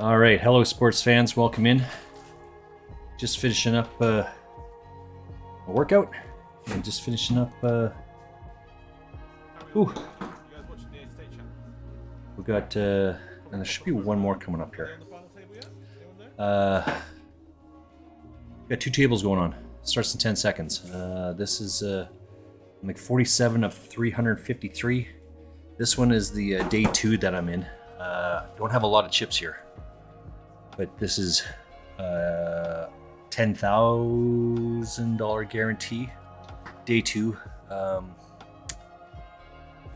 All right, hello sports fans, welcome in. Just finishing up a workout and just finishing up. We got, and there should be one more coming up here. Got two tables going on. Starts in 10 seconds. This is like 47 of 353. This one is the day 2 that I'm in. Don't have a lot of chips here, but this is $10,000 guarantee. Day 2. The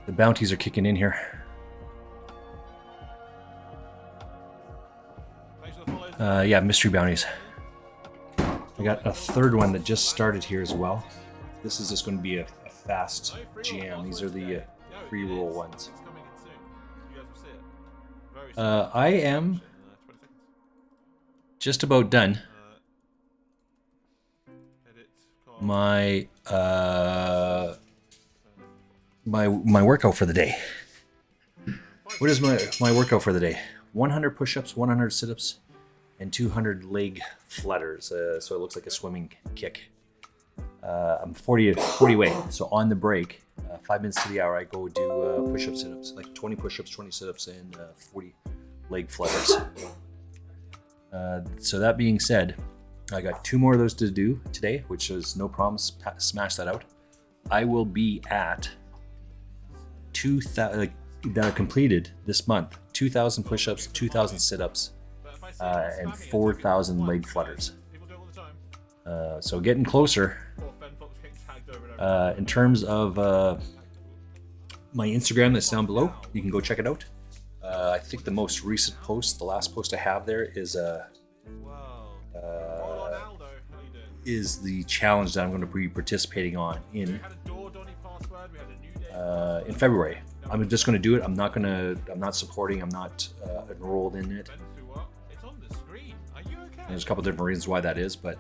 bounties are kicking in here. Yeah, mystery bounties. I got a third one that just started here as well. This is just going to be a fast jam. These are the free roll ones. I am just about done. My my workout for the day. What is my workout for the day? 100 push-ups, 100 sit-ups, and 200 leg flutters. So it looks like a swimming kick. I'm 40 weight, so on the break, 5 minutes to the hour, I go do push-ups, sit-ups, like 20 push-ups, 20 sit-ups, and 40 leg flutters. So that being said, I got 2 more of those to do today, which is no problem. Smash that out. I will be at 2,000 that are completed this month. 2,000 push-ups, 2,000 sit-ups, and 4,000 leg flutters. So getting closer. In terms of my Instagram that's down below, you can go check it out. I think the most recent post, the last post I have there is the challenge that I'm going to be participating on in February. I'm just going to do it. I'm not supporting. I'm not enrolled in it. There's a couple different reasons why that is, but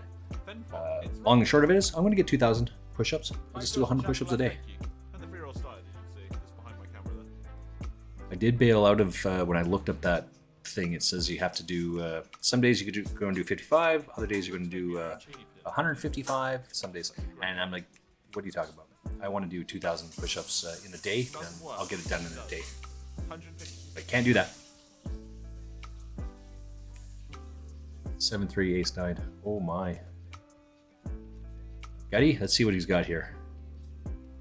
long and short of it is, I'm going to get 2,000 push-ups. I'll just do 100 push-ups a day. I did bail out of when I looked up that thing. It says you have to do. Some days you could go and do 55. Other days you're going to do 155. Some days, and I'm like, what are you talking about? I want to do 2,000 push-ups in a day, and I'll get it done in a day. I can't do that. 7-3 ace 9. Oh my. Gutty, let's see what he's got here.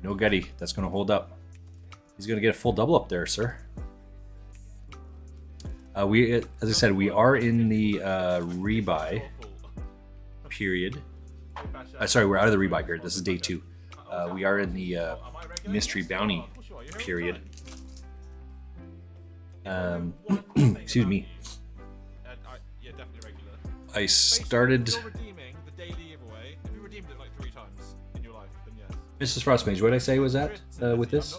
No Gutty, that's going to hold up. He's going to get a full double up there, sir. As I said, we are in the rebuy period. Sorry, we're out of the rebuy period. This is day 2. We are in the mystery bounty period. Excuse me. I started. Mrs. Frostmage, what did I say was that with this?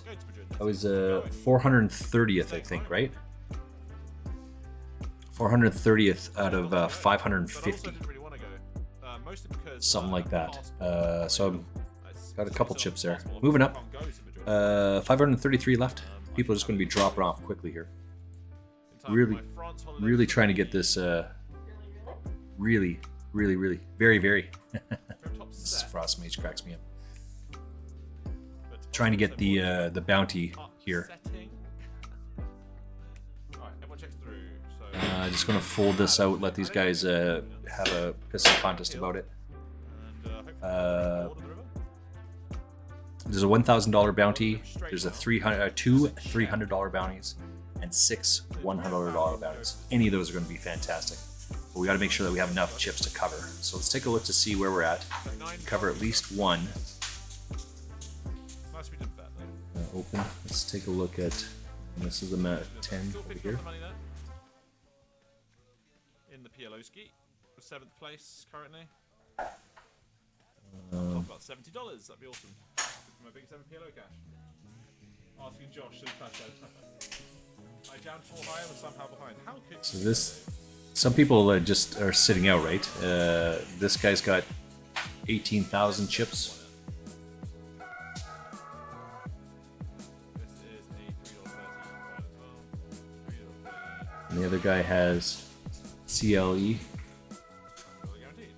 I was 430th, I think, right? 430th out of 550. Something like that. So I've got a couple chips there. Moving up. 533 left. People are just going to be dropping off quickly here. Really trying to get this. Really, very. This Frostmage cracks me up. Trying to get the bounty here. Just going to fold this out. Let these guys have a pissing contest about it. There's a $1,000 bounty. There's two $300 bounties, and 6 $100 bounties. Any of those are going to be fantastic. But we got to make sure that we have enough chips to cover. So let's take a look to see where we're at. Cover at least one. Open. Let's take a look at. This is the 10 over here. In the PLOski, 7th place currently. About $70. That'd be awesome. My big 7 PLO cash. Asking Josh to pass that. I jammed 4 higher and somehow behind. How could so this? Some people just are sitting out, right? This guy's got 18,000 chips. This is a $3.30 as well. And the other guy has CLE.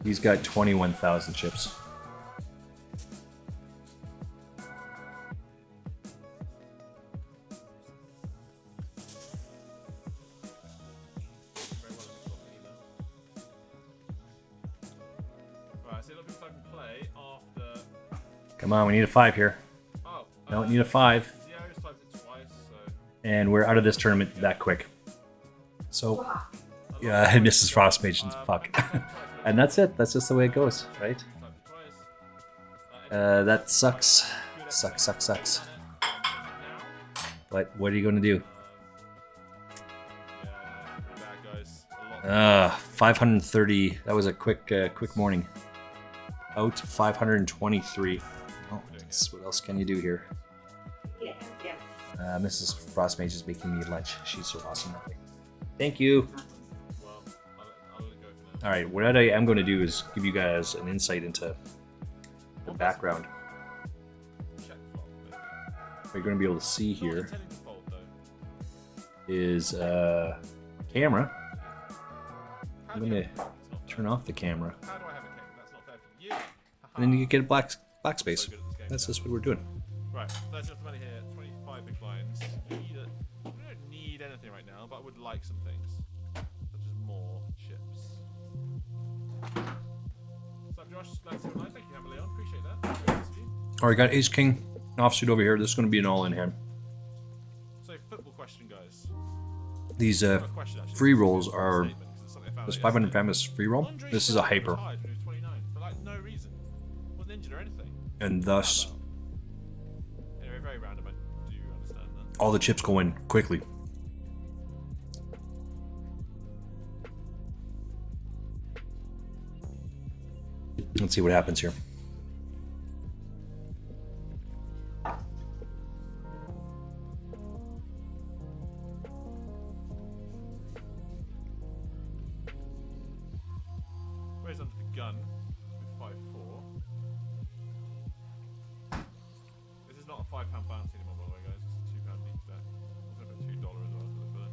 He's got 21,000 chips. Come on, we need a 5 here. No, we need a 5. And we're out of this tournament that quick. So, yeah, Mrs. Frost Mage's fuck. And that's it. That's just the way it goes, right? That sucks. Sucks. But what are you going to do? 530. That was a quick morning. Out 523. Oh, what else can you do here? Mrs. Frostmage is making me lunch. She's so awesome that way. Thank you. All right, what I am going to do is give you guys an insight into the background. What you're going to be able to see here is camera. I'm going to turn off the camera. And then you get a black space. That's just what we're doing. Right, let's just money here. 25 big blinds. We don't need anything right now, but I would like some things. Such as more chips. What's up, Josh? Thank you, Hammer Leon. Appreciate that. Alright, got Ace King offsuit over here. This is going to be an all-in hand. So, football question, guys. These free rolls are this 500 famous free roll. This is a hyper. For like no reason. Wasn't injured or anything. And thus, anyway, very random. I do understand that. all the chips go in quickly. Let's see what happens here. Raise onto the gun with 5-4. This is not a £5 bounty anymore, by the way, guys. It's a £2 deep stack. It's over $2 as well, so look for that.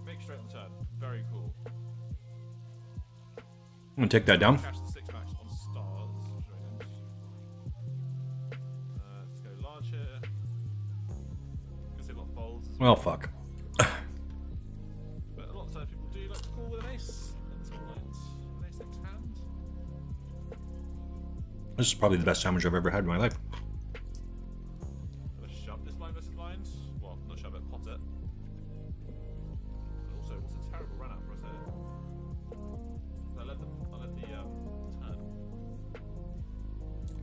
Make straight on the turn. Very cool. I'm gonna take that down. Catch the 6 max on stars. Let's go large here. Gonna see a lot of folds as well. Well, fuck. But a lot of times people do like to call with an ace in some lines. An ace X hand. This is probably the best sandwich I've ever had in my life. Gonna shove this blind versus blind. Well, not shove it, pot it. And also, what's a terrible run out for us here? So I let the turn.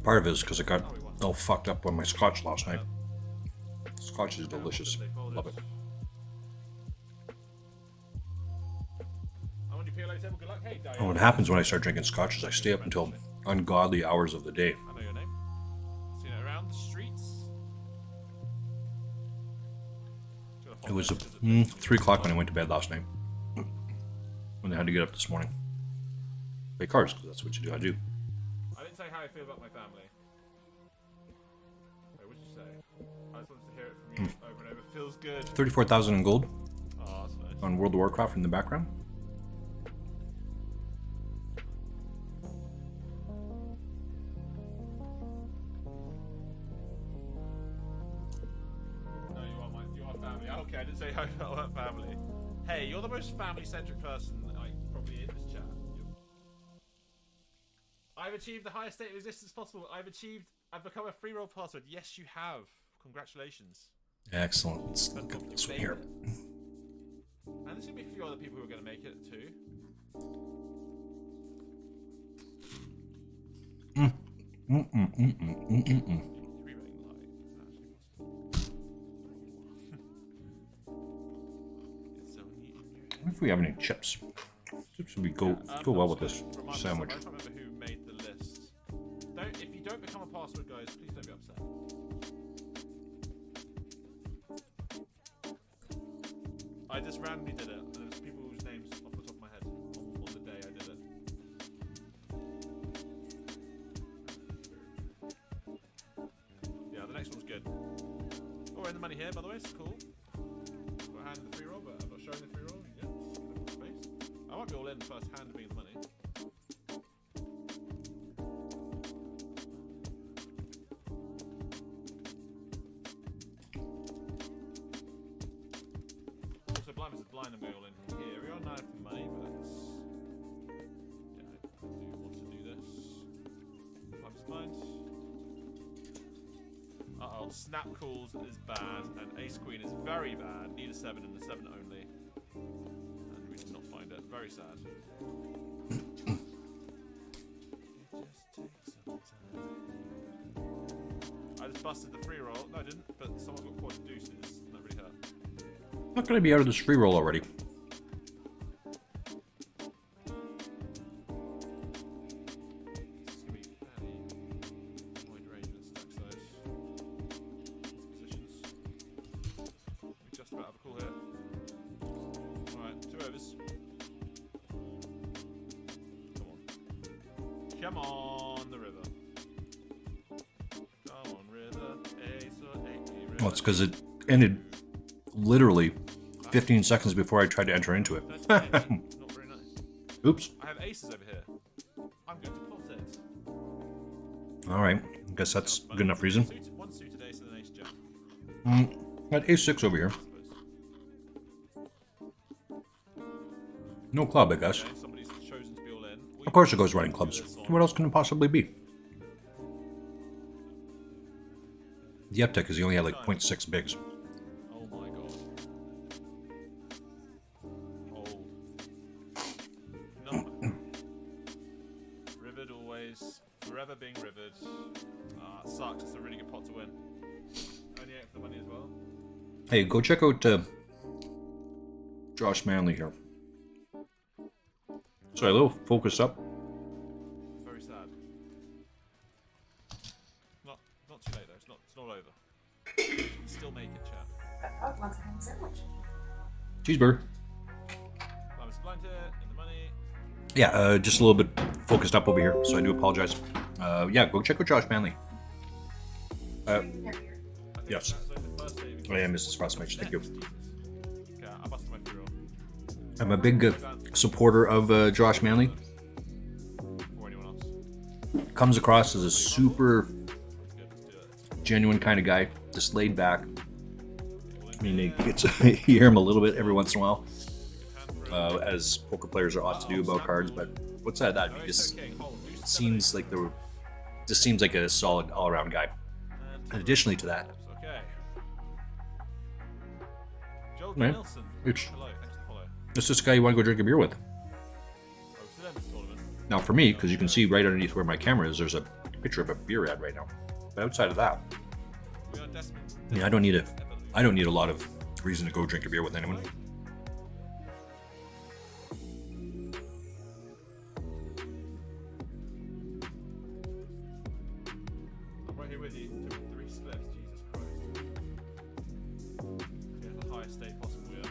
Part of it is because I got all fucked up on my scotch last night. Scotch is delicious. Love it. I want you PLA table. Good luck. Hey, Diane. And what happens when I start drinking scotch is I stay up until ungodly hours of the day. I know your name. Seen it around the streets. It was 3 o'clock when I went to bed last night. When I had to get up this morning. Play cards, because that's what you do. I do. I didn't say how I feel about my family. Wait, what did you say? I just wanted to hear it from you over and over. Feels good. 34,000 in gold Oh, that's nice. on World of Warcraft in the background. No, you are family. Okay, I didn't say how I felt about family. Hey, you're the most family-centric person like probably in this chat. I've achieved the highest state of existence possible. I've become a free roll password. Yes, you have. Congratulations. Excellent. Let's look at this one here. And there's gonna be a few other people who are gonna make it too. Three-rating light. What if we have any chips? Chips would go well with this sandwich. I don't remember who made the list. If you don't become a password, guys, please don't be upset. I just randomly did it. There's people whose names off the top of my head on the day I did it. Yeah, the next one's good. Oh, we're in the money here, by the way. It's cool. all in first hand me the money. Also, blind versus blind, I'm going all in here. We are now for money, but yeah, I do want to do this. Blind versus blind. Uh-oh, snap calls is bad, and ace queen is very bad. Need a 7 and a 7 only. And we did not find it. Very sad. It just takes some time. I just busted the free roll. No, I didn't, but someone got quad deuces. And that really hurt. I'm not going to be out of this free roll already. Come on, the river. Come on, river. Ace or 8 river. Well, it's because it ended literally 15 seconds before I tried to enter into it. Not very nice. Oops. I have aces over here. I'm going to pot it. All right. I guess that's good enough reason. One suited ace and an ace jack. Got ace-6 over here. No club, I guess. Okay, somebody's chosen to be all in. Of course it goes running clubs. What else can it possibly be? The uptick is he only had like 0.6 bigs. Oh my god. Old. No. Rivered always. Forever being rivered. Ah, it sucks. It's a really good pot to win. Only 8 for the money as well. Hey, go check out Josh Manley here. Sorry, a little focus up. Very sad. Not too late though. It's not over. You can still make it, chat. Once a ham sandwich. Cheeseburger. I was blind here in the money. Yeah, just a little bit focused up over here, so I do apologize. Yeah, go check out Josh Manley. Yes. I am Mrs. Frostmage, thank you. Okay, I busted my free roll. I'm a big supporter of Josh Manley. Or anyone else. Comes across as a super Good, let's do it. genuine kind of guy, just laid back. I mean, you hear him a little bit every once in a while, as poker players are ought to do about cards. But what's that? He just seems like a solid all-around guy. And additionally to that, Okay. Joel Right. Nelson. It's- Hello, thanks for the follow. it's this guy you want to go drink a beer with. Oh, to them this tournament. Now, for me, because you can see right underneath where my camera is, there's a picture of a beer ad right now. But outside of that, We are desperate. I mean, I don't need a lot of reason to go drink a beer with anyone. I'm right here with you. Took 3 splits. Jesus Christ. Get the highest stake possible, yeah.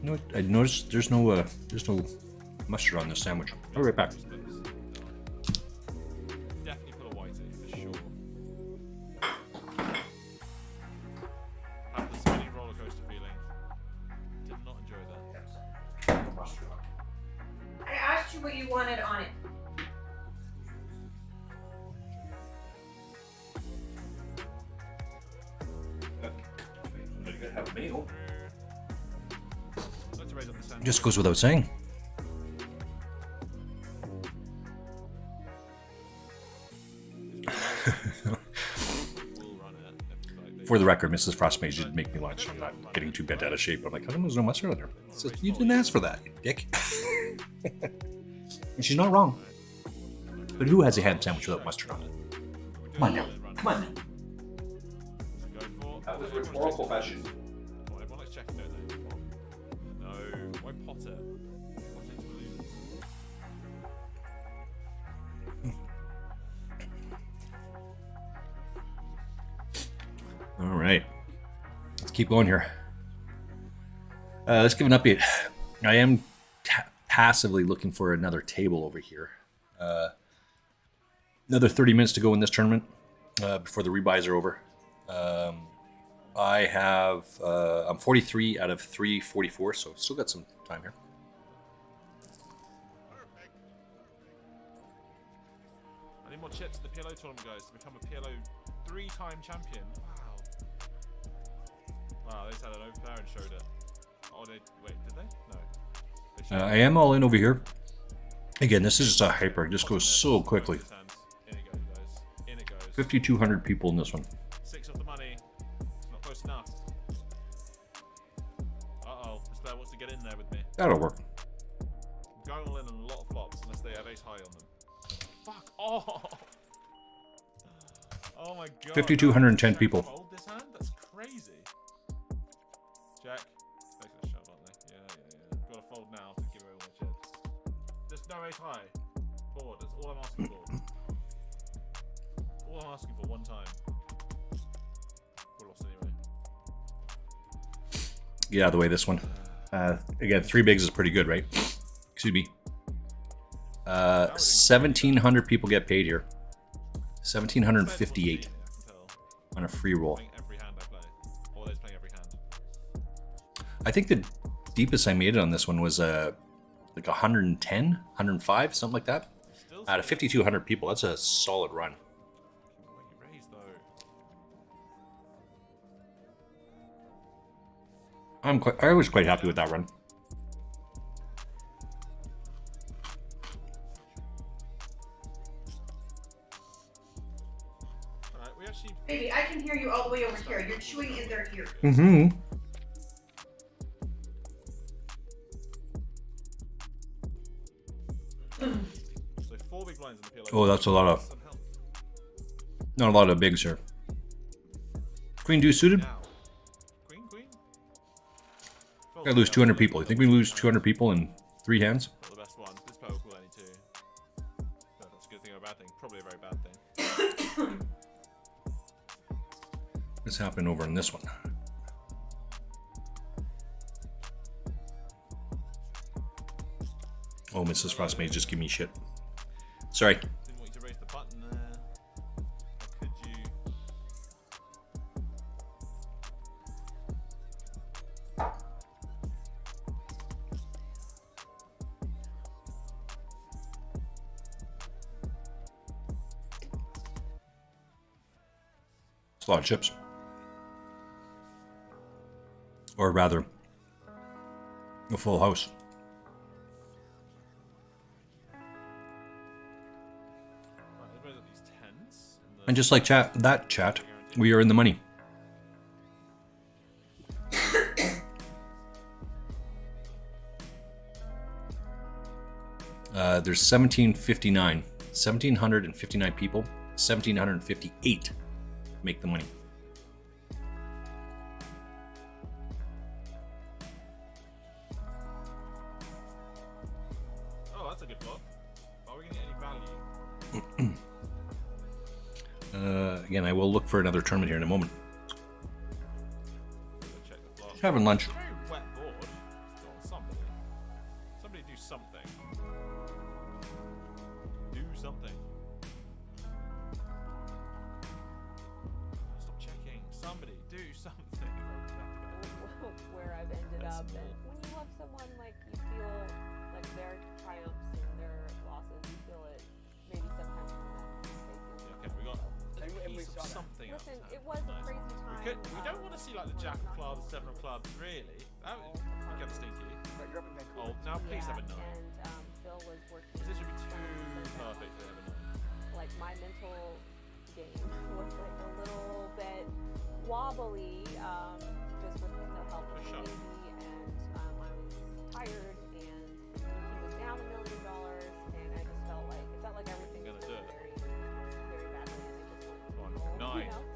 You know what? I noticed there's no mustard on this sandwich. I'll be right back. 3 splits. Definitely put a whitey for sure. Had the spinning roller coaster feeling. Did not enjoy that. I asked you what you wanted on it. Let's raise up the sandwich. Just goes without saying. We'll run it. For the record, Mrs. Frostmage did make me lunch. I'm not getting too bent out of shape. I'm like, how come there's no mustard on there? It's just, you didn't ask for that, you dick. And she's not wrong. But who has a ham sandwich without mustard on it? Come on now. Come on now. That was a rhetorical question. Well, everyone likes checking, don't they? No, why pot it? Pot it to lose. All right. Let's keep going here. Let's give an update. I am passively looking for another table over here. Another 30 minutes to go in this tournament before the rebuys are over. I have I'm 43 out of 344, so still got some time here. I need more chips at the PLO tournament, guys, to become a PLO 3-time champion. Wow. Wow, they just had an open player and showed it. Oh, they wait, did they? No. They showed I am all in over here. Again, this is just a hyper. It just goes so quickly. In it goes, guys. In it goes. 5,200 people in this one. 6 of the money. It's not close enough. Uh-oh. This player wants to get in there with me. That'll work. I'm going all in on a lot of flops unless they have ace high on them. Fuck off! Oh my god. 5,210 people. Fold this hand? That's crazy. Jack. They're gonna shove, aren't they? Yeah. Gotta fold now to give away all my chips. There's no ace high. Board. That's all I'm asking for. All I'm asking for one time. We're lost anyway. Get out of the way, this one. Again, 3 bigs is pretty good, right? Excuse me. 1,700 people get paid here. 1,758 on a free roll. Every hand I play. Always playing every hand. I think the deepest I made it on this one was like 110, 105, something like that. Out of 5,200 people, that's a solid run. What you raised though? I was quite happy with that run. Alright, we actually. Baby, I can hear you all the way over here. You're chewing in their ear. Mm-hmm. So 4 big blinds in the PLO. Oh, that's a lot of. Some help. Not a lot of bigs here. Queen deuce suited. Now. Queen. I lose 200 people. You think we lose 200 people in 3 hands? Not the best one. This player will call any 2. But that's a good thing or a bad thing. Probably a very bad thing. What's happening over in this one? Oh, Mrs. Frost may just give me shit. Sorry. Didn't want you to raise the button there. Or could you? It's a lot of chips. Or rather, a full house. Right, let's raise up these 10s. And just like chat, we are in the money. There's 1,759 people. 1,758 make the money. Oh, that's a good flop. Are we gonna get any value? Again, I will look for another tournament here in a moment. Check the flop. Just having lunch. It's a very wet board. Go on, somebody do something. Do something. Stop checking. Somebody do something. Where I've ended That's up. small. And when you love someone, like you feel like their triumphs and their losses, you feel it maybe sometimes more than they feel. Okay, we got And we piece of saw that. something else. Listen, it was a Nice. crazy time. We don't want to see like the Jack of Clubs, 7 of Clubs, really. That would be kind of stinky. Right, you're up in Vancouver. Oh, now please have a 9. And Phil was working. This should be too perfect to have a 9. Like my mental game was like a little bit wobbly, just with the help of For sure. the baby, and I was tired, and he was down $1 million, and I just felt like everything was Gonna do going it. very badly, and I just went Come on, home, 9. you know?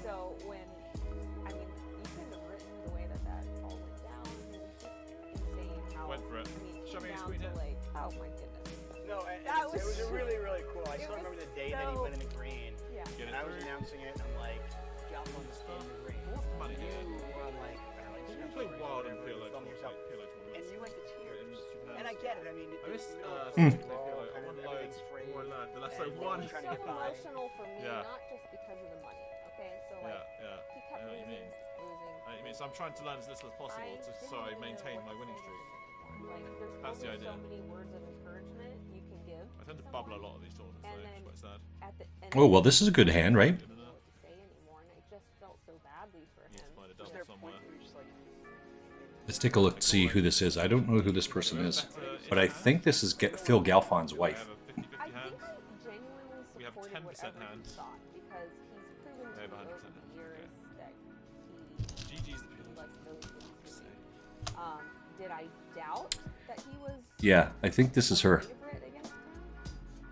So when you couldn't have written the way that all went down. It was just insane how. Went for it. I mean, Show me down a screen to hit. like, oh my goodness. No, and That it was was- really, really cool. I it still was remember the day that he so- went in the green, Yeah. Get and it I was through. announcing it, and I'm like, jump on the stand in the green. What money? You were on like, I don't know, You Instagram play stories or wild and whatever, feel like film yourself, PLO and tournaments. you went to tears. Yeah, And I get it. I mean, I miss you uh, know, they feel like I kind won of loads, everything's free. won loads, the last and like one. It's trying so to get by. emotional for me, Yeah. not just because of the money. Okay, so like Yeah, he I kept know what you losing, mean. I mean, so I'm trying to learn as little as possible so I maintain my winning streak. Like, there's That's the only idea. so many words of encouragement you can give. I tend to someone, bubble a lot of these tournaments, and though, then it's quite sad. at the end Oh, well, this is a good hand, right? I don't know what to say anymore, and I just felt so badly for Needs him. to find a Is double there a somewhere. point where you're just like, Let's take a look, see who this is. I don't know who this person is, but I think this is Phil Galfon's I wife. have a 50-50 I hand. think I genuinely We have supported 10% whatever hand. he thought because he's proven to We have me 100% over hand, the years that GG's the he field. like knows what he's doing. Did I doubt that he was Yeah, I think this is her. favorite against him?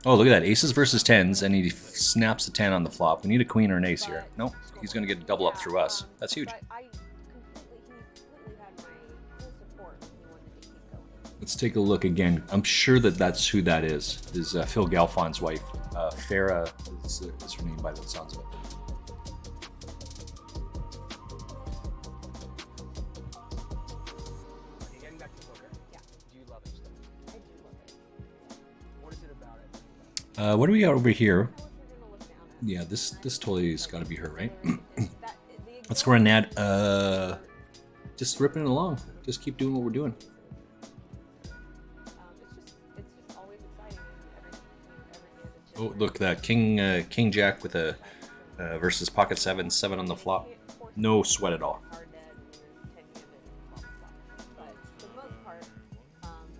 Oh, look at that. Aces versus tens, and he snaps the 10 on the flop. We need a queen or an ace here. Nope, he's going to get a double up through us. That's huge. But he completely had my full support when he wanted to keep going. Let's take a look again. I'm sure that that's who that is Phil Galfon's wife. Farah is her name by the sounds of it. okay, getting back to poker. Yeah. Do you love it still? I do love it. What is it about it? What do we got over here? I know what you're gonna look down at. Yeah, this totally has got to be her, right? That- the Let's go ahead and add, just ripping it along. Just keep doing what we're doing. It's just always exciting and every hand is Oh, different. look, that king jack with a versus pocket 7 on the flop. No sweat at all. Hard dead and you're 10-handed, blah, blah, blah. But for the most part,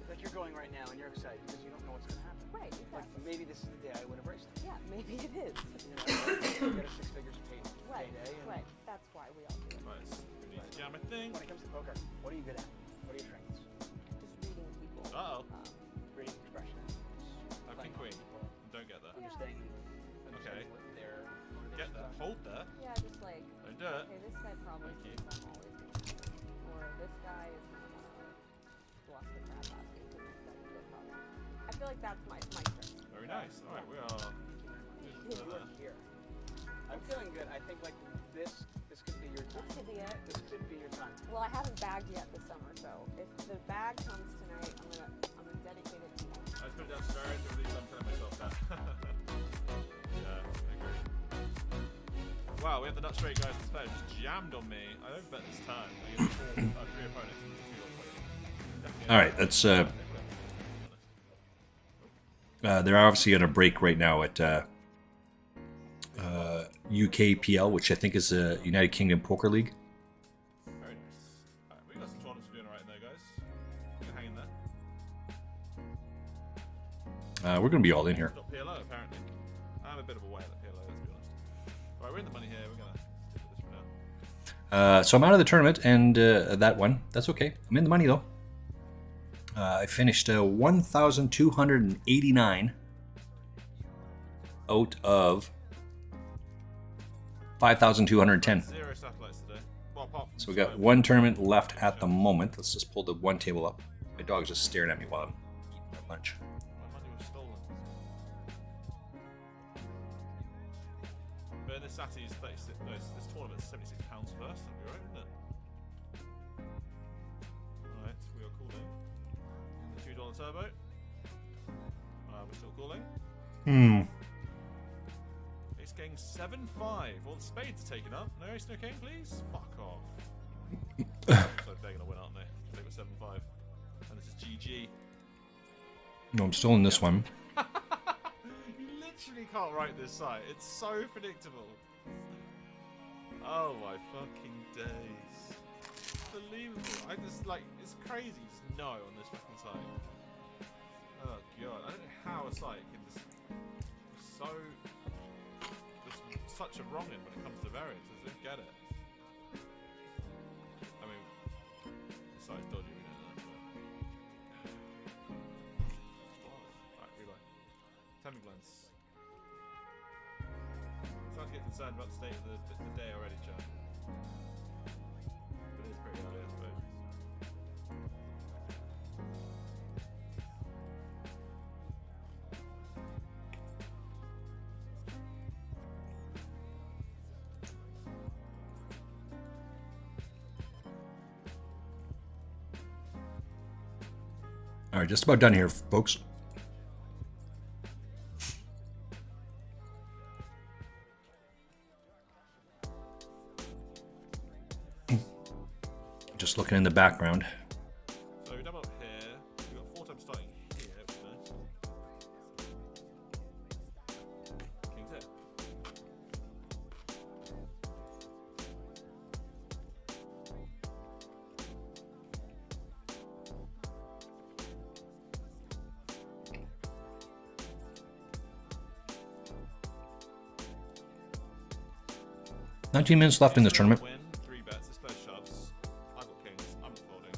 It's like you're going right now and you're excited because you don't know what's going to happen. right, Like exactly. maybe this is the day I win a bracelet. Yeah, maybe it is. You know, you get a 6 figures Right, payday. And right. That's why we all do it. Right, we need to jam a thing. When it comes to poker, what are you good at? What are your strengths? Just reading people. Uh-oh. Reading expression. I have king queen. Don't get that. Understanding Okay. what their Get that. Hold there. Yeah, just like, Don't do it. okay, this guy probably Thank you. thinks I'm always gonna win. Or this guy is gonna wanna bluff the crap out of me because this guy's a good problem. I feel like that's my strength. Very nice. Alright, we are. You are here. I'm feeling good. I think like this could be your time. This could be it. This could be your time. Well, I haven't bagged yet this summer, so if the bag comes tonight, I'm gonna dedicate it to you. I put it down to very, at least I'm telling myself that. Yeah, I agree. Wow, we have the nut straight guys. This player just jammed on me. I don't bet this turn. I get 3 opponents. All right, that's they're obviously on a break right now at UKPL, which I think is the United Kingdom Poker League. Very nice. Alright, we got some tournaments we're doing alright there, guys. We're gonna hang in there. We're going to be all in here. Not PLO, apparently. I'm a bit of a whale at PLO, let's be honest. Alright, we're in the money here. We're gonna stick with this for now. So I'm out of the tournament, and that one, that's okay. I'm in the money though. I finished 1,289 out of 5,210. 0 satellites today. Well, apart from So we got one tournament left at the moment. Let's just pull the one table up. My dog's just staring at me while I'm eating my lunch. My money was stolen. But this Sati is 36. No, this tournament's £76 first. That'll be right, wouldn't it? Alright, we are calling. The $2 turbo. We're still calling. Ace King 7-5. All the spades are taken up. No ace, no king, please. Fuck off. So they're gonna win, aren't they? They were 7-5. And this is GG. No, I'm still in this one. You literally can't write this site. It's so predictable. Oh my fucking days. Unbelievable. I just like, it's crazy. Just no on this fucking site. Oh god. I don't know how a site can just so just such a wrong in when it comes to variances. I don't get it. I mean, the site's dodgy, we know that, but alright, rebuy. Tell me Glens. Starting to get concerned about the state of the day already, chat. But it is pretty early, I suppose. All right, just about done here, folks. Just looking in the background. So we double up here. We've got 4 times starting here, which is nice. King's here. 19 minutes left in this tournament. Win, 3 bets, this player shoves. I've got kings, I'm not folding.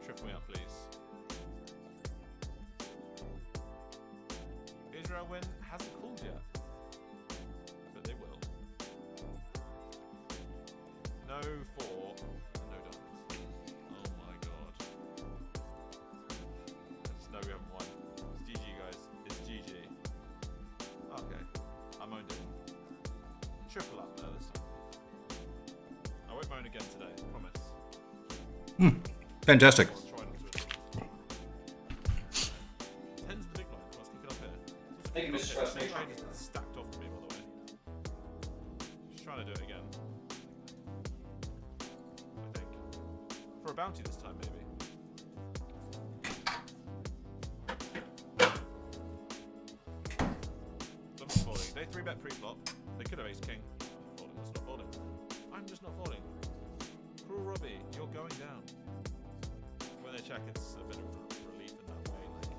Triple me up, please. Israel win, hasn't called yet. But they will. No 4, and no diamonds. Oh my god. I just know we haven't won. It's GG, guys. It's GG. Okay, I'm owned it. Triple up there this time. I won't moan again today, I promise. Fantastic. I'll try not to. 10's the big line. Let's kick it up here. Thank you, Mr. Frostmate. It's stacked off for me, by the way. Just trying to do it again. I think. For a bounty this time, maybe. I'm not folding. They 3-bet pre-flop. They could have ace king. I'm not folding. I'm just not folding. Cruel Robbie, you're going down. When they check, it's a bit of relief in that way. Like,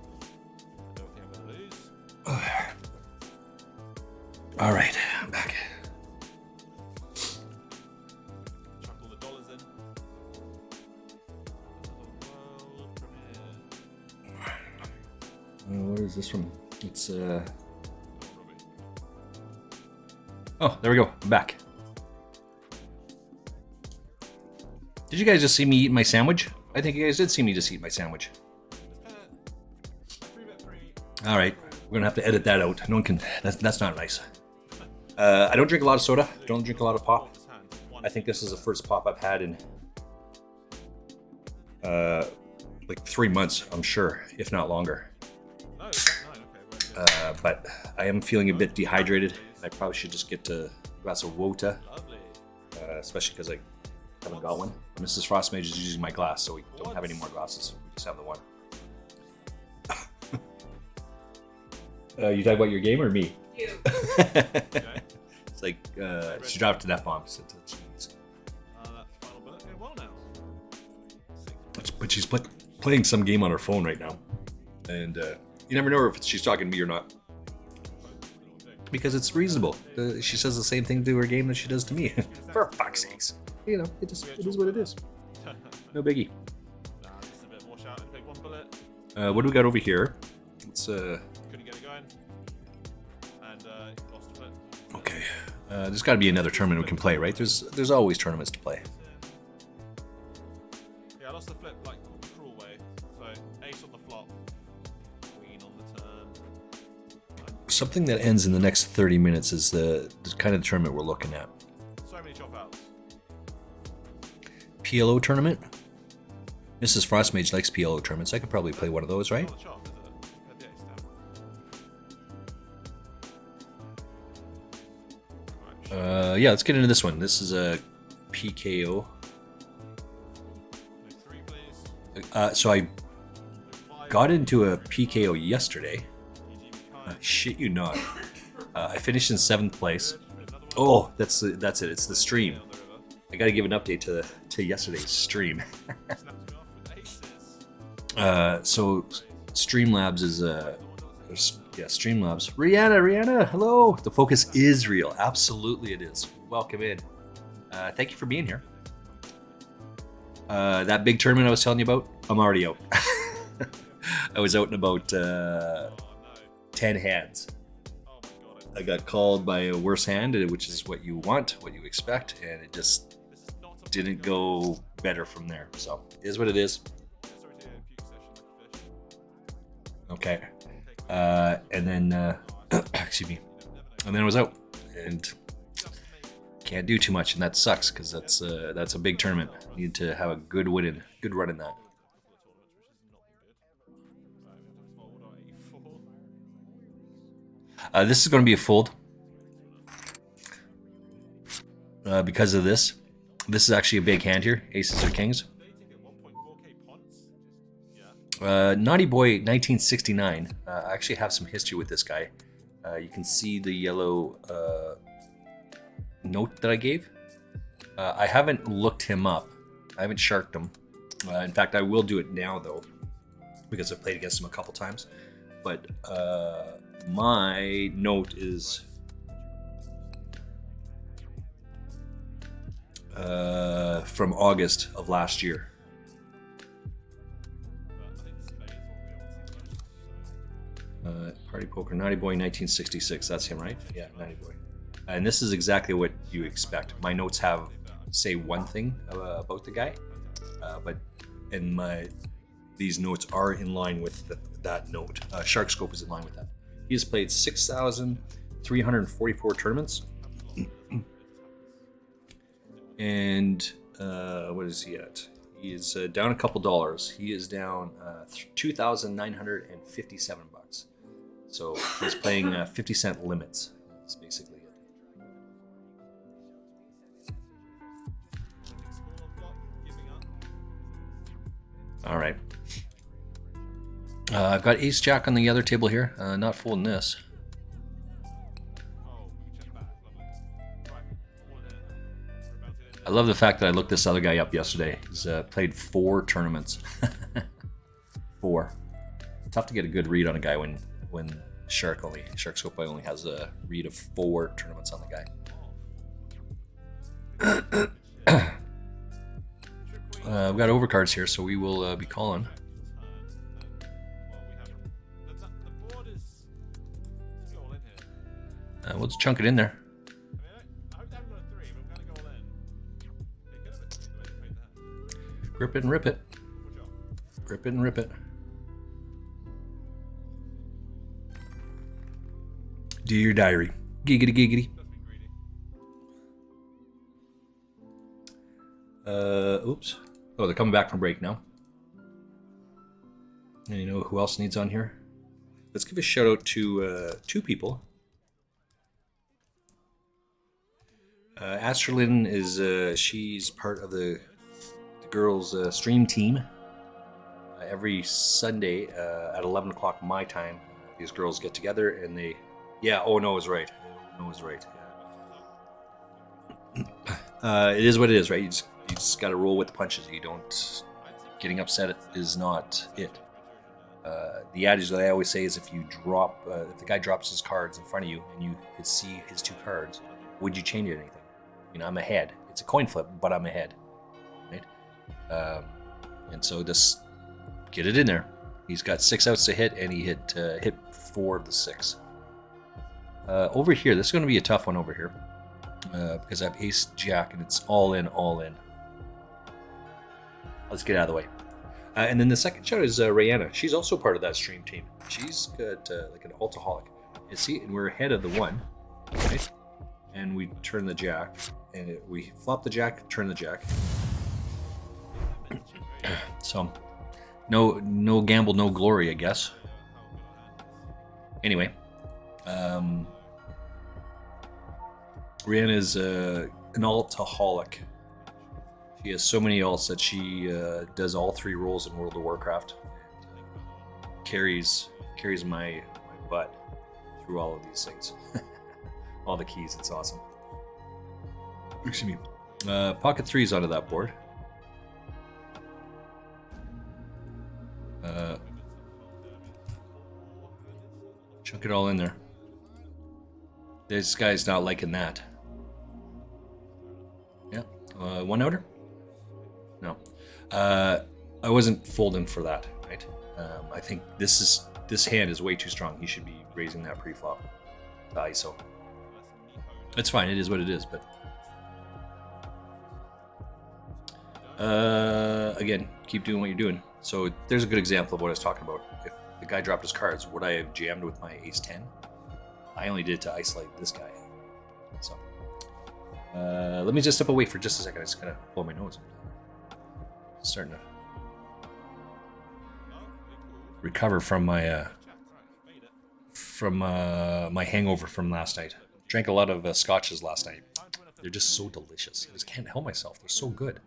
I don't think I'm going to lose. All right, I'm back. Chuck all the dollars in. Another world premiere. What is this one? It's Robbie. Oh, there we go. I'm back. Did you guys just see me eat my sandwich? I think you guys did see me just eat my sandwich. All right, we're gonna have to edit that out. No one can. That's not nice. I don't drink a lot of soda. Don't drink a lot of pop. I think this is the first pop I've had in like 3 months. I'm sure, if not longer. No, it's not 9. Okay, very good. But I am feeling a bit dehydrated. I probably should just get a glass of Wota, Lovely. especially because I haven't got one. Mrs. Frostmage is using my glass, so we don't have any more glasses. We just have the one. You talking about your game or me? You. Okay. It's like she dropped an F-bomb. So That's final bullet. Okay, well now. 6. but she's playing some game on her phone right now, and you never know if she's talking to me or not because it's reasonable. She says the same thing to her game that she does to me. For fuck's sakes, you know, it is what it is. No biggie. Nah, just a bit more shouting. Take 1 bullet. What do we got over here? It's Couldn't get it going. And lost a flip. okay. There's got to be another tournament we can play, right? There's always tournaments to play. Yeah, I lost the flip like cruel way. So ace on the flop, queen on the turn. Something that ends in the next 30 minutes is the kind of tournament we're looking at. So many chop outs. PLO tournament. Mrs. Frostmage likes PLO tournaments. I could probably play one of those, right? Not a chop, is it? Had the ace down. Right, Yeah, let's get into this one. This is a PKO. no 3, please. So I No 5. got into a PKO yesterday. GG, be kind. Shit you not. I finished in 7th place. Another one. Oh, that's it. It's the stream. On the river. I got to give an update to yesterday's stream. Snaps me off with aces. So Streamlabs is Streamlabs. Rihanna, hello. The focus is real. Absolutely, it is. Welcome in. Thank you for being here. That big tournament I was telling you about, I'm already out. I was out in about Oh no. 10 hands. Oh my god. I got called by a worse hand, which is what you want, what you expect, and it just This is not a didn't go better from there. So, it is what it is. Sorry to hear puke session like a fish. Okay. And then, excuse me. And then I was out, and can't do too much, and that sucks because that's a big tournament. Need to have a good run in that. This is going to be a fold because of this. This is actually a big hand here, aces or kings. Naughty Boy 1969. I actually have some history with this guy. You can see the yellow note that I gave. I haven't looked him up. I haven't sharked him. In fact, I will do it now though, because I've played against him a couple times. But my note is from August of last year. Party Poker, Naughty Boy 1966. That's him, right? Yeah, Naughty Boy. And this is exactly what you expect. My notes say one thing about the guy, but these notes are in line with that note. Sharkscope is in line with that. He has played 6,344 tournaments. And what is he at? He is down a couple dollars. He is down $2,957 bucks. So he's playing 50-cent limits. That's basically it. All right. I've got Ace Jack on the other table here. Not folding this. I love the fact that I looked this other guy up yesterday. He's played 4 tournaments. 4. Tough to get a good read on a guy when Sharkscope only has a read of 4 tournaments on the guy. We've got overcards here, so we will be calling. We'll just chunk it in there. Grip it and rip it. Grip it and rip it. Do your diary. Giggity giggity. Oops. Oh, they're coming back from break now. And you know who else needs on here? Let's give a shout out to 2 people. Astralyn is she's part of the girls stream team. Every Sunday at 11 o'clock my time, these girls get together and they, oh no is right. No is right. Yeah. It is what it is, right? You just got to roll with the punches. You don't. Getting upset is not it. The adage that I always say is if the guy drops his cards in front of you and you could see his 2 cards, would you change anything? You know, I'm ahead. It's a coin flip, but I'm ahead, right? And so just get it in there. He's got 6 outs to hit, and he hit 4 of the 6. Over here, this is going to be a tough one over here because I have Ace Jack, and it's all in, all in. Let's get out of the way. And then the second shot is Rihanna. She's also part of that stream team. She's got like an altaholic. You see, and we're ahead of the 1, right? And we turn the jack, and we flop the jack, turn the jack. So, no gamble, no glory, I guess. Anyway, Rihanna is an altaholic. She has so many alts that she does all 3 roles in World of Warcraft. Carries my butt through all of these things. All the keys, it's awesome. Excuse me. Pocket 3's onto that board. Chunk it all in there. This guy's not liking that. Yeah. 1-outer? No. I wasn't folding for that, right? I think this hand is way too strong. He should be raising that pre-flop. ISO. It's fine, it is what it is, but again, keep doing what you're doing. So there's a good example of what I was talking about. If the guy dropped his cards, would I have jammed with my ace-10? I only did it to isolate this guy. So let me just step away for just a second. I just gotta blow my nose. Starting to recover from my my hangover from last night. Drank a lot of scotches last night. They're just so delicious. I just can't help myself. They're so good.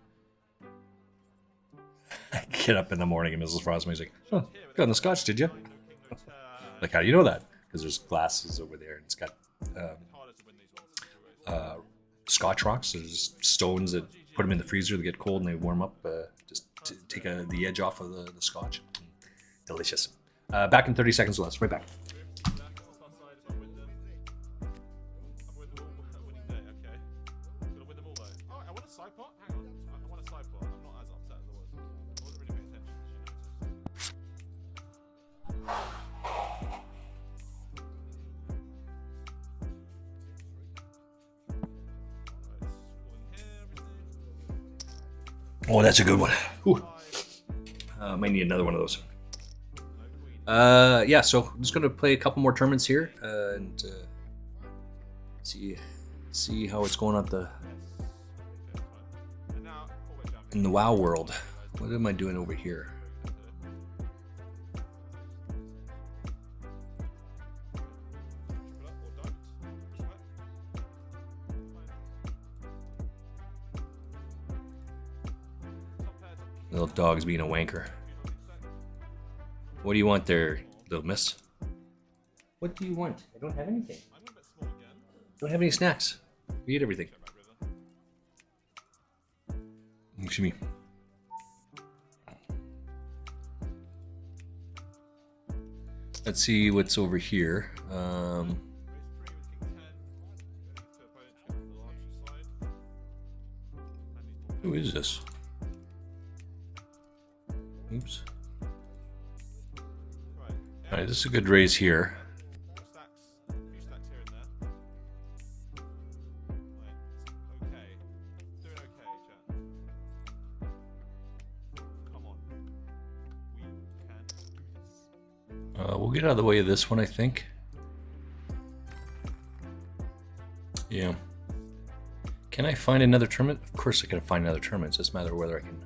I get up in the morning and Mrs. Frostmaid's like, "Oh, got on the scotch, did you?" Like, how do you know that? Because there's glasses over there, and it's got scotch rocks. There's stones that put them in the freezer. They get cold and they warm up. Just to take the edge off of the scotch. Delicious. Back in 30 seconds or less. Right back. Oh, that's a good one. Might need another one of those. Yeah, so I'm just gonna play a couple more tournaments here and see how it's going at in the WoW world. What am I doing over here? Little dog's being a wanker. What do you want there, little miss? What do you want? I don't have anything. Don't have any snacks. We eat everything. Excuse me. Let's see what's over here. Who is this? Oops. Alright, this is a good raise here. We'll get out of the way of this one, I think. Yeah. Can I find another tournament? Of course I can find another tournament. It's just a matter of whether I can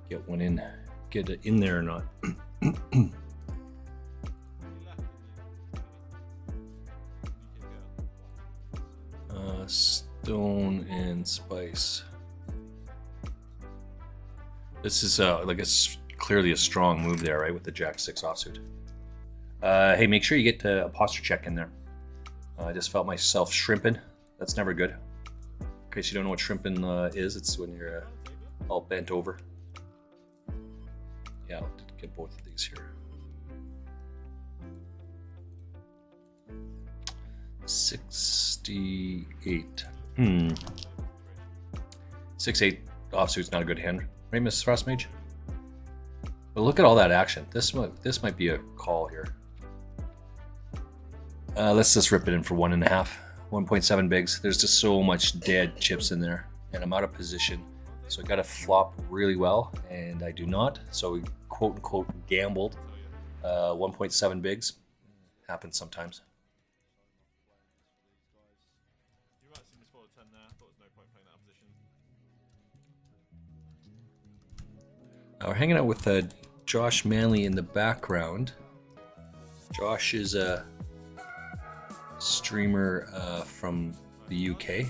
get one in, get it in there or not. Stone and spice. This is like clearly a strong move there, right? With the Jack 6 offsuit. Hey, make sure you get a posture check in there. I just felt myself shrimping. That's never good. In case you don't know what shrimping is, it's when you're all bent over. Yeah, I'll get both of these here. 68. 6-8 offsuit's not a good hand, right, Mrs. Frostmage? But look at all that action. This might be a call here. Let's just rip it in for 1.5. 1.7 bigs. There's just so much dead chips in there, and I'm out of position. So I got to flop really well, and I do not. So we quote unquote gambled. 1.7 bigs. Happens sometimes. We're hanging out with Josh Manley in the background. Josh is a streamer from the UK.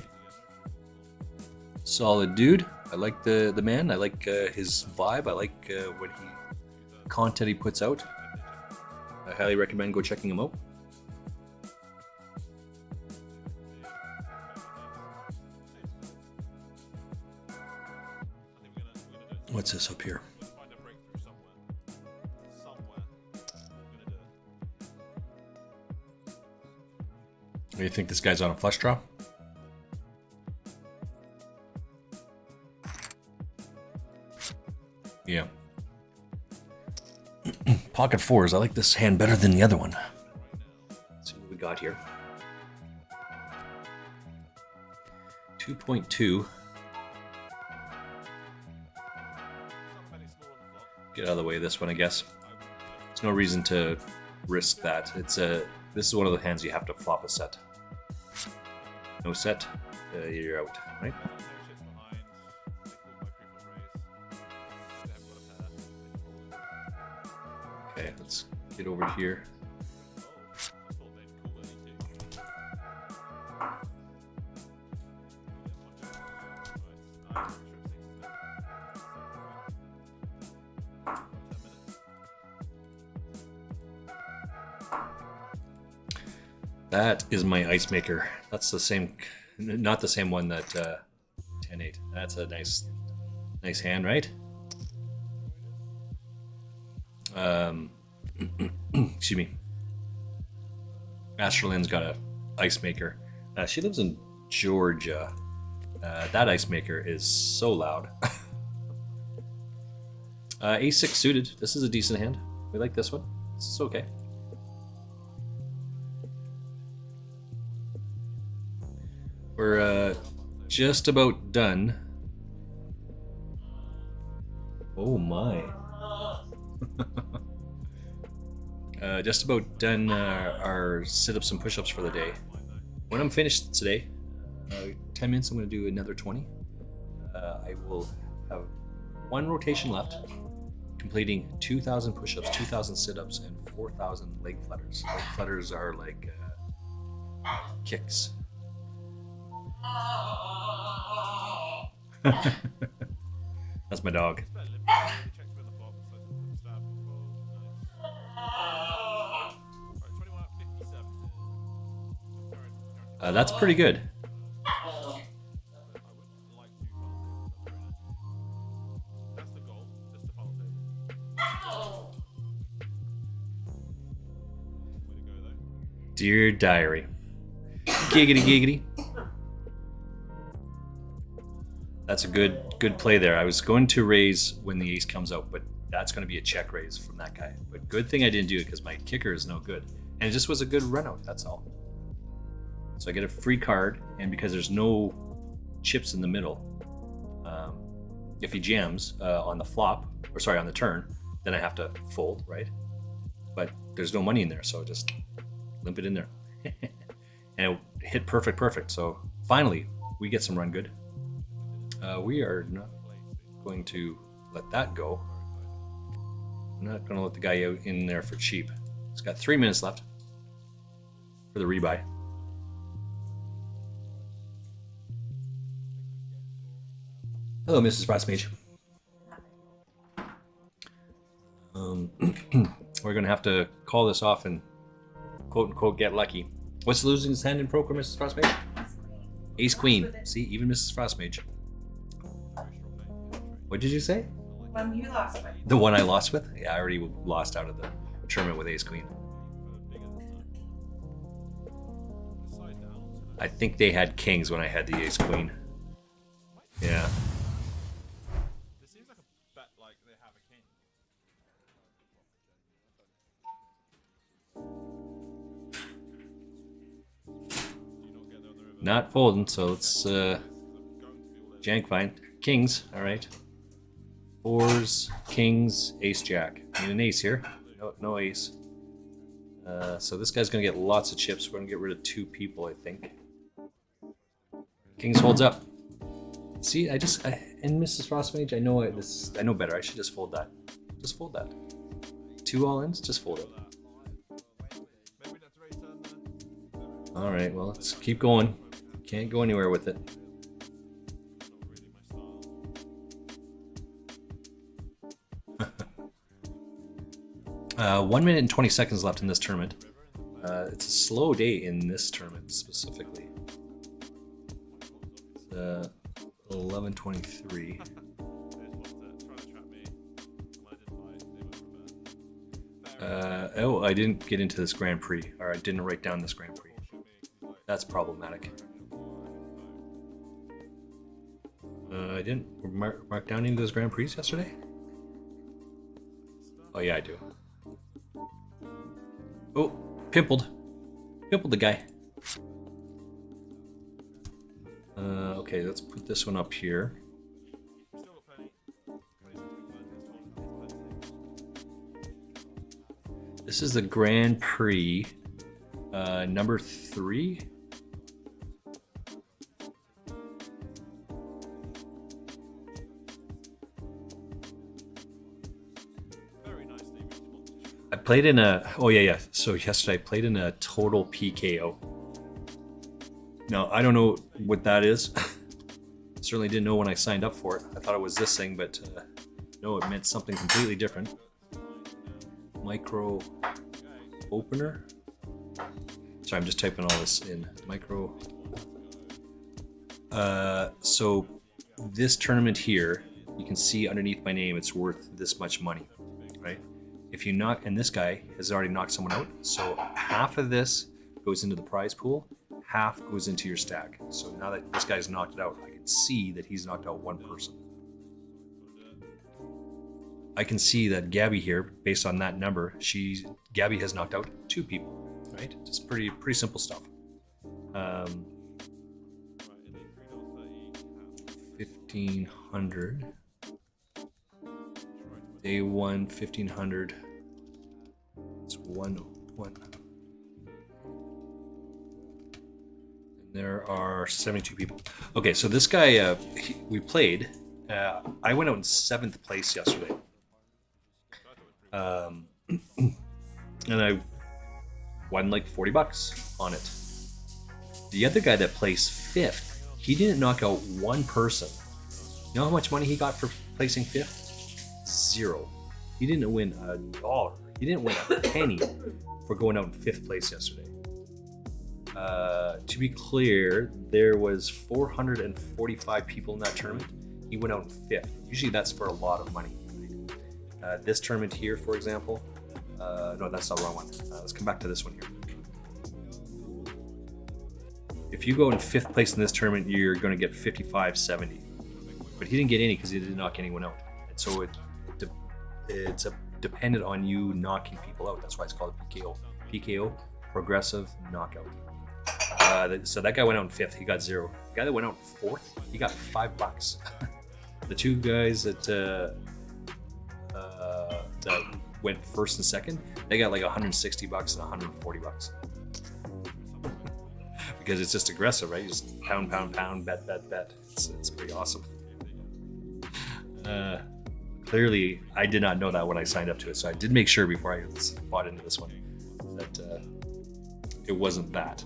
Solid dude. I like the man. I like his vibe. I like what content he puts out. I highly recommend go checking him out. What's this up here? Do you think this guy's on a flush draw? Yeah. Pocket fours. I like this hand better than the other one. Let's see what we got here. 2.2. Get out of the way of this one, I guess. There's no reason to risk that. This is one of the hands you have to flop a set. No set, you're out, right? Okay, let's get over here. That is my ice maker. That's the same, not the same one that 10-8. That's a nice hand, right? Excuse me. Asterlynn's got a ice maker. She lives in Georgia. That ice maker is so loud. A6 suited. This is a decent hand. We like this one. This is okay. We're just about done. Oh my. Just about done our sit-ups and push-ups for the day. When I'm finished today, 10 minutes, I'm going to do another 20. I will have one rotation left, completing 2,000 push-ups, 2,000 sit-ups, and 4,000 leg flutters. Leg flutters are like kicks. That's my dog. That's pretty good. Dear diary. Giggity giggity. That's a good play there. I was going to raise when the ace comes out, but that's going to be a check raise from that guy. But good thing I didn't do it because my kicker is no good. And it just was a good run out, that's all. So I get a free card, and because there's no chips in the middle, if he jams on the flop, or sorry, on the turn, then I have to fold, right? But there's no money in there, so just limp it in there. And it hit perfect. So finally, we get some run good. We are not going to let that go. I'm not going to let the guy out in there for cheap. He's got 3 minutes left for the rebuy. Hello, Mrs. Frostmage. We're going to have to call this off and quote-unquote get lucky. What's losing his hand in poker, Mrs. Frostmage? Ace Queen. See, even Mrs. Frostmage. What did you say? One you lost with. The one I lost with? Yeah, I already lost out of the tournament with Ace Queen. I think they had kings when I had the Ace Queen. Yeah. This seems like a bet like they have a king. Not folding, so let's jank fine. Kings, alright. Fours, kings, ace, jack. Need an ace here. No ace. So this guy's gonna get lots of chips. We're gonna get rid of 2 people, I think. Kings holds up. See, in Mrs. Frostmage, I know better. I should just fold that. Just fold that. 2 all-ins, just fold it. Alright, well, let's keep going. Can't go anywhere with it. One minute and 20 seconds left in this tournament. It's a slow day in this tournament specifically. It's 11:23. Oh, I didn't get into this Grand Prix, or I didn't write down this Grand Prix. That's problematic. I didn't mark down any of those Grand Prix yesterday? Oh yeah, I do. Oh, pimpled. Pimpled the guy. Okay, let's put this one up here. This is the Grand Prix, number 3. I played in a, oh yeah. So yesterday I played in a total PKO. Now, I don't know what that is. Certainly didn't know when I signed up for it. I thought it was this thing, but no, it meant something completely different. Micro opener. Sorry, I'm just typing all this in. Micro. So this tournament here, you can see underneath my name, it's worth this much money, right? If you knock, and this guy has already knocked someone out, so half of this goes into the prize pool, half goes into your stack. So now that this guy's knocked it out, I can see that he's knocked out one person. I can see that Gabby here, based on that number, Gabby has knocked out 2 people, right? Just pretty simple stuff. 1,500. Day 1, 1,500. It's 1. And there are 72 people. Okay, so this guy, we played. I went out in 7th place yesterday. And I won like $40 on it. The other guy that placed 5th, he didn't knock out one person. You know how much money he got for placing 5th? 0. He didn't win $1. He didn't win a penny for going out in 5th place yesterday. To be clear, there was 445 people in that tournament. He went out in 5th. Usually that's for a lot of money. This tournament here, for example, no, that's not the wrong one. Let's come back to this one here. If you go in 5th place in this tournament, you're going to get 55.70. But he didn't get any because he didn't knock anyone out. And so it's dependent on you knocking people out. That's why it's called a PKO. PKO, progressive knockout. So that guy went out in 5th. He got 0. The guy that went out in 4th, he got $5. The 2 guys that went 1st and 2nd, they got like $160 and $140. Because it's just aggressive, right? You just pound, bet. It's pretty awesome. Clearly, I did not know that when I signed up to it, so I did make sure before I bought into this one that it wasn't that.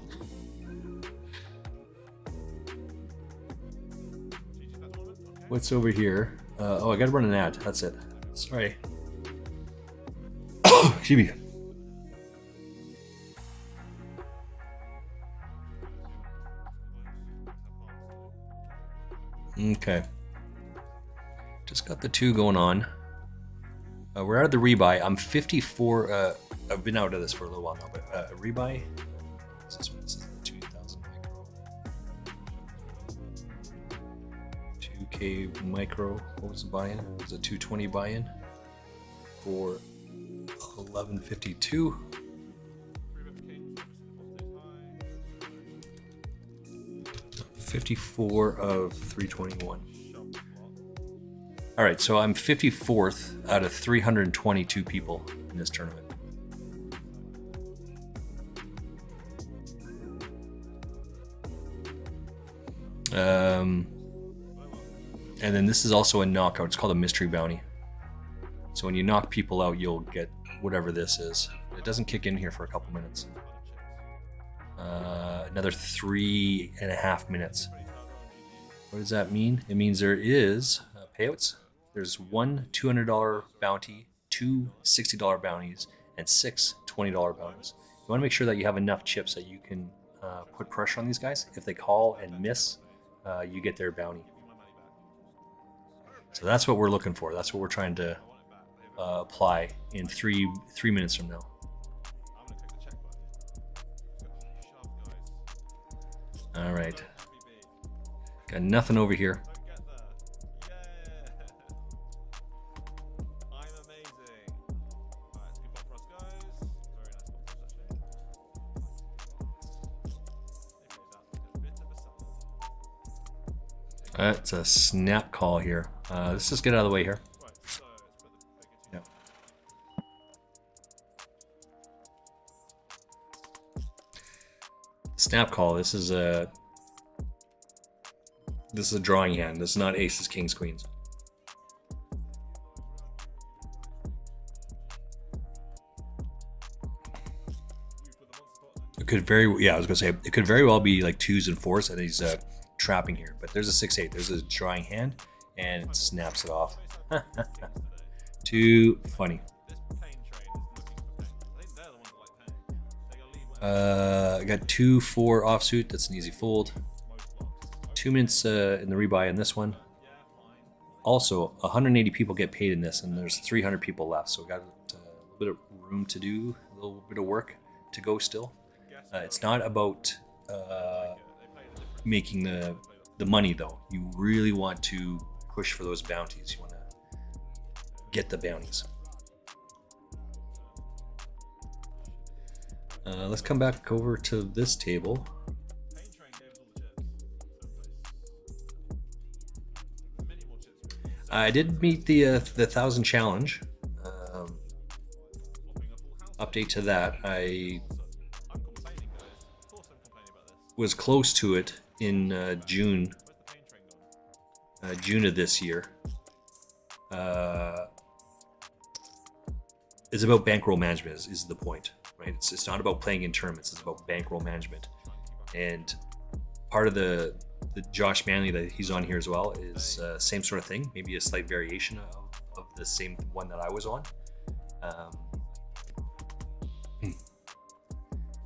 What's over here? Oh, I gotta run an ad. That's it. Sorry. Excuse me. Okay. Just got the 2 going on. We're out of the rebuy. I'm 54. I've been out of this for a little while now, but rebuy. What's this one? This is the 2,000 micro. 2K micro. What was the buy-in? It was a 220 buy-in for 1152. $54 of 321. All right, so I'm 54th out of 322 people in this tournament. And then this is also a knockout. It's called a mystery bounty. So when you knock people out, you'll get whatever this is. It doesn't kick in here for a couple minutes. Another 3.5 minutes. What does that mean? It means there is payouts. There's 1 $200 bounty, 2 $60 bounties, and 6 $20 bounties. You want to make sure that you have enough chips that you can put pressure on these guys. If they call and miss, you get their bounty. So that's what we're looking for. That's what we're trying to apply in three minutes from now. All right. Got nothing over here. That's a snap call here. Let's just get out of the way here. Yep. Snap call. This is a drawing hand. This is not aces, kings, queens. It could I was gonna say it could very well be like 2s and 4s, and he's trapping here. But there's a 6-8. There's a drawing hand, and it snaps it off. Too funny. I got 2-4 offsuit. That's an easy fold. 2 minutes in the rebuy in this one. Also, 180 people get paid in this, and there's 300 people left, so we got a little bit of room to do, a little bit of work to go still. It's not about making the money, though. You really want to push for those bounties. You want to get the bounties. Let's come back over to this table. I did meet the 1,000 challenge. Update to that. I was close to it in June of this year. It's about bankroll management is the point, right? It's not about playing in tournaments. It's about bankroll management. And part of the Josh Manley that he's on here as well is same sort of thing, maybe a slight variation of the same one that I was on.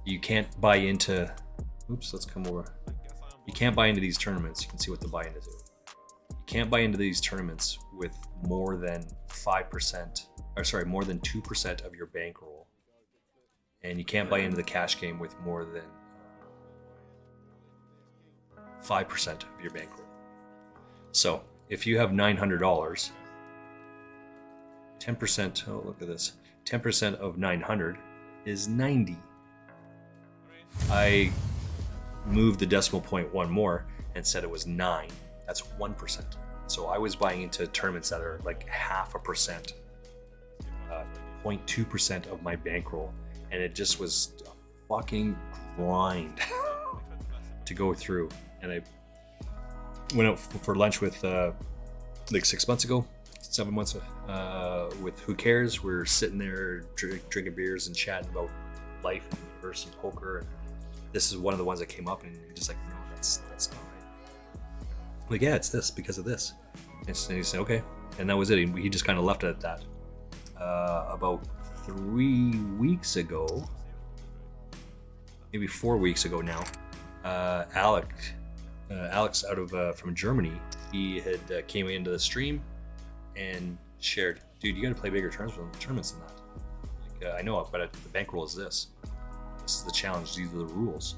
You can't buy into, oops, let's come over. You can't buy into these tournaments. You can see what the buy-in is. You can't buy into these tournaments with more than 5%, or sorry, more than 2% of your bankroll. And you can't buy into the cash game with more than 5% of your bankroll. So if you have $900, 10%, oh look at this, 10% of 900 is 90. I moved the decimal point one more and said it was 9. That's 1%. So I was buying into tournaments that are like 0.5%, 0.2% of my bankroll, and it just was a fucking grind to go through. And I went out for lunch with like 7 months with Who Cares. We're sitting there drinking beers and chatting about life and universe and poker. And this is one of the ones that came up, and you're just like, no, that's not right. Like, yeah, it's this because of this. And he said, okay, and that was it. He just kind of left it at that. About 3 weeks ago, maybe 4 weeks ago now, Alex out of from Germany, he had came into the stream and shared, dude, you got to play bigger tournaments than that. Like, I know, but the bankroll is this. This is the challenge. These are the rules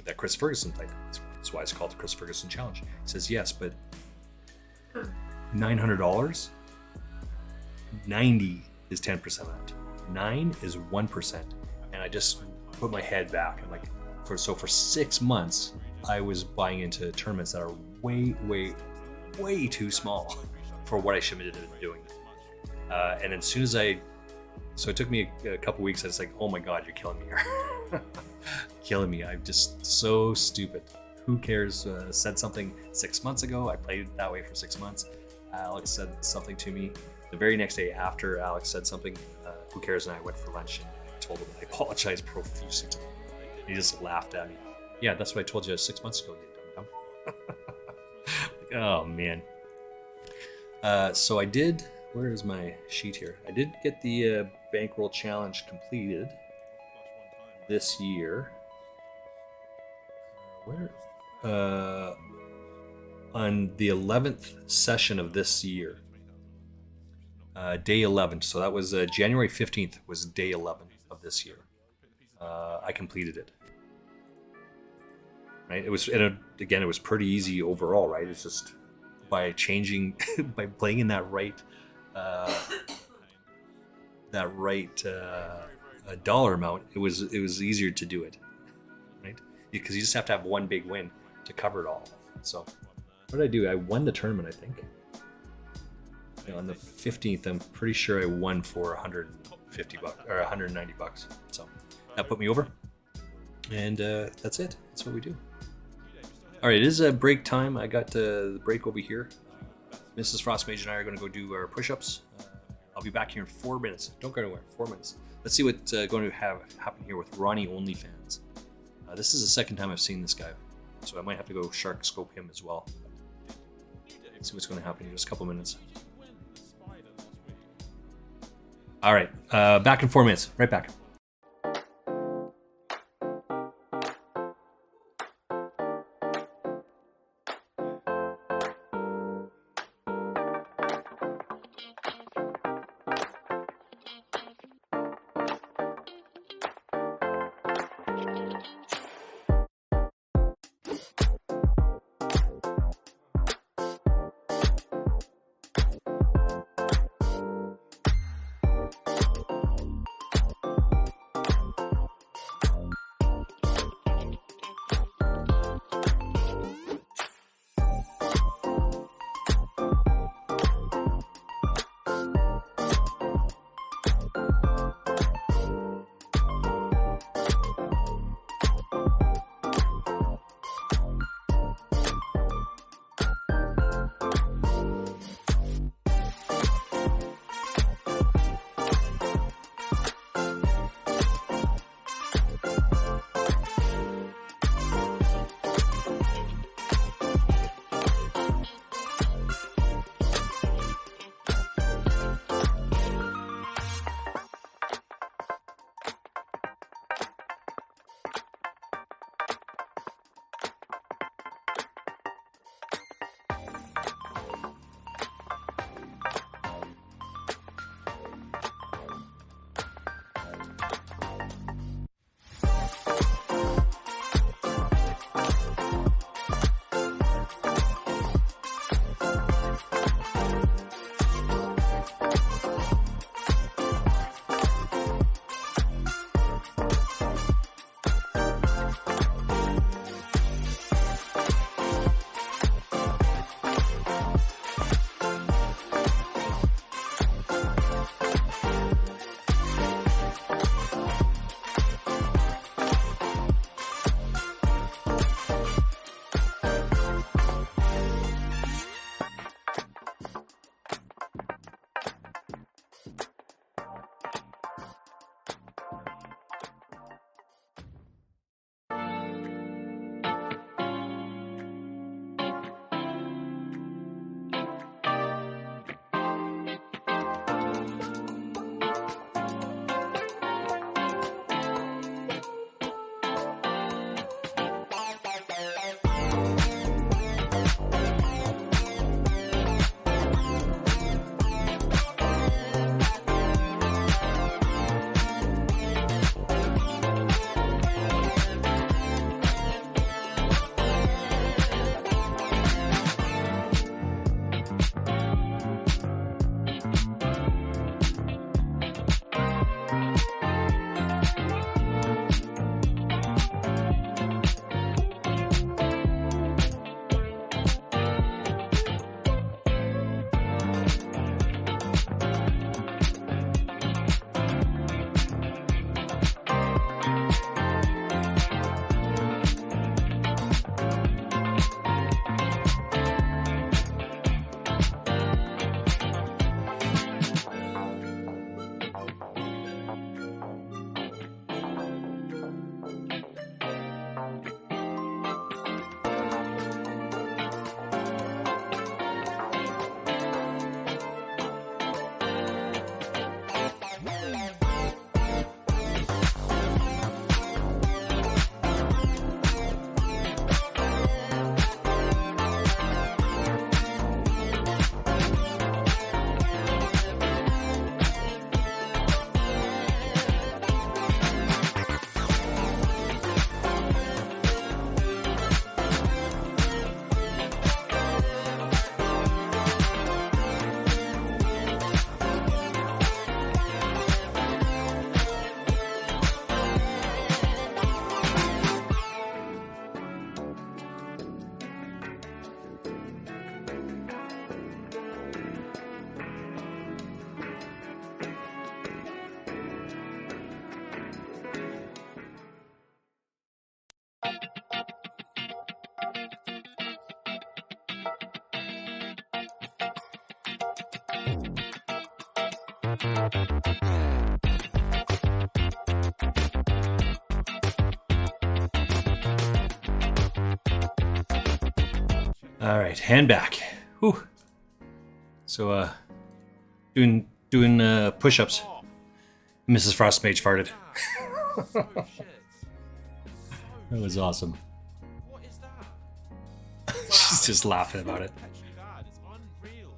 that Chris Ferguson played. That's why it's called the Chris Ferguson Challenge. He says yes, but $900, 90 is 10% of that. 9 is 1%, and I just put my head back. I'm like, for 6 months, I was buying into tournaments that are way, way, way too small for what I should have been doing. And as soon as so it took me a couple weeks. I was like, oh my God, you're killing me here. Killing me. I'm just so stupid. Who Cares said something 6 months ago. I played it that way for 6 months. Alex said something to me. The very next day after Alex said something, Who Cares and I went for lunch and told him I apologized profusely to him. He just laughed at me. Yeah, that's what I told you 6 months ago, you dumb. Like, oh man. So I did. Where is my sheet here? I did get the bankroll challenge completed this year. Where? On the 11th session of this year. Day 11. So that was January 15th was day 11 of this year. I completed it. Right? It was, and again, it was pretty easy overall, right? It's just by changing, by playing in that right dollar amount, it was easier to do it, right? Because you just have to have one big win to cover it all. So what did I do? I won the tournament, I think. You know, on the 15th, I'm pretty sure I won for $150 or $190. So that put me over, and that's it. That's what we do. All right, it is a break time. I got the break over here. Mrs. Frostmage and I are going to go do our push-ups. I'll be back here in 4 minutes. Don't go anywhere. 4 minutes. Let's see what's going to happen here with Ronnie OnlyFans. This is the second time I've seen this guy, so I might have to go shark scope him as well. Let's see what's going to happen in just a couple minutes. All right, back in 4 minutes. Right back. All right, hand back. Whew. So, doing push-ups. Off. Mrs. Frostmage farted. Yeah, so shit. That was awesome. What is that? She's just laughing about it. Perpetually bad. It's unreal.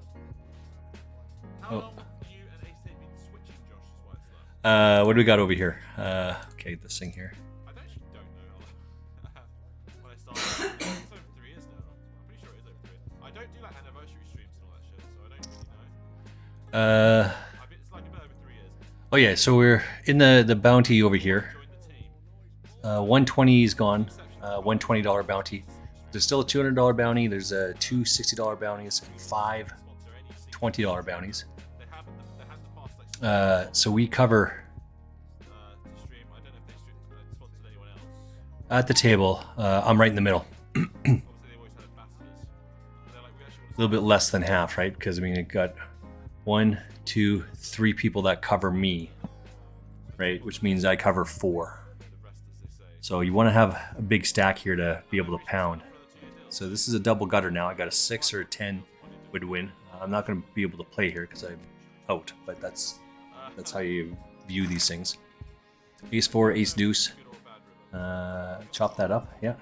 How Oh. long have you and Ace been switching Josh's words though? What do we got over here? Okay, this thing here. I actually don't know how long. When I started, it's over 3 years now. I'm pretty sure it is over 3 years. I don't do like anniversary streams and all that shit, so I don't really know. It's like a bit over 3 years. Oh yeah, so we're in the bounty over here. Joined the team. 120 is gone. $120 bounty. There's still a $200 bounty. There's two $60 bounties and five $20 bounties. They have the past like So we cover to stream. I don't know if they sponsored anyone else. at the table. I'm right in the middle. Obviously, they always had ambassadors. They're like, we actually A little bit less than half, right? Because I mean, it got 1, 2, 3 people that cover me, right? Which means I cover 4. the rest, as they say. So you want to have a big stack here to be able to pound. So this is a double gutter now. I got a 6 or a 10 would win. I'm not going to be able to play here because I'm out, but that's how you view these things. Ace 4, Ace Deuce. Good or bad river. Chop that up. Yeah.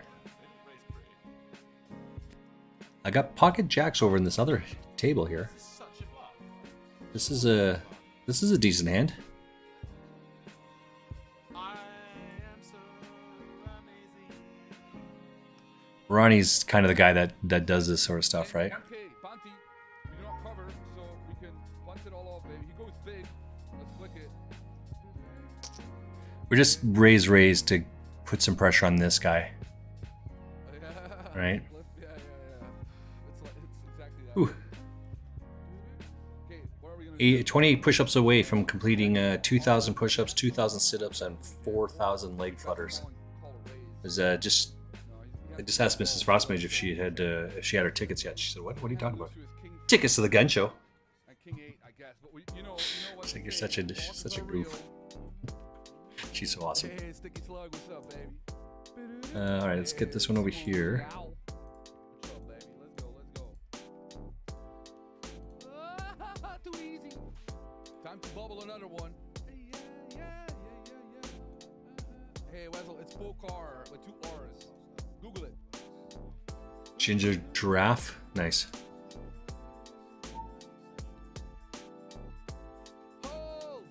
I got pocket jacks over in this other table here. Such a bluff. This is a decent hand. I am so amazing. Ronnie's kind of the guy that does this sort of stuff, right? Okay, Bounty, we do not cover, so we can punt it all off, baby. He goes big. Let's flick it. We're just raise to put some pressure on this guy. Right. Yeah. It's exactly that. Ooh. Okay, what are we gonna do? 28 push-ups away from completing 2,000 push-ups, 2,000 sit-ups, and 4,000 leg flutters. Call a raise. I just asked Mrs. Frostmage if she had her tickets yet. She said, "What? What are you talking about? Goes to his king Tickets to the gun show." and king 8, I guess. But you know what? It's like you're such a goof. She's so awesome. Hey, Sticky Slug, what's up, baby? All right, let's get this one over here. What's up, baby? Let's go. Too easy. Time to bubble another one. Yeah. Hey, Wessel, it's Pokar with 2 R's. Google it. Ginger giraffe, nice. Hold!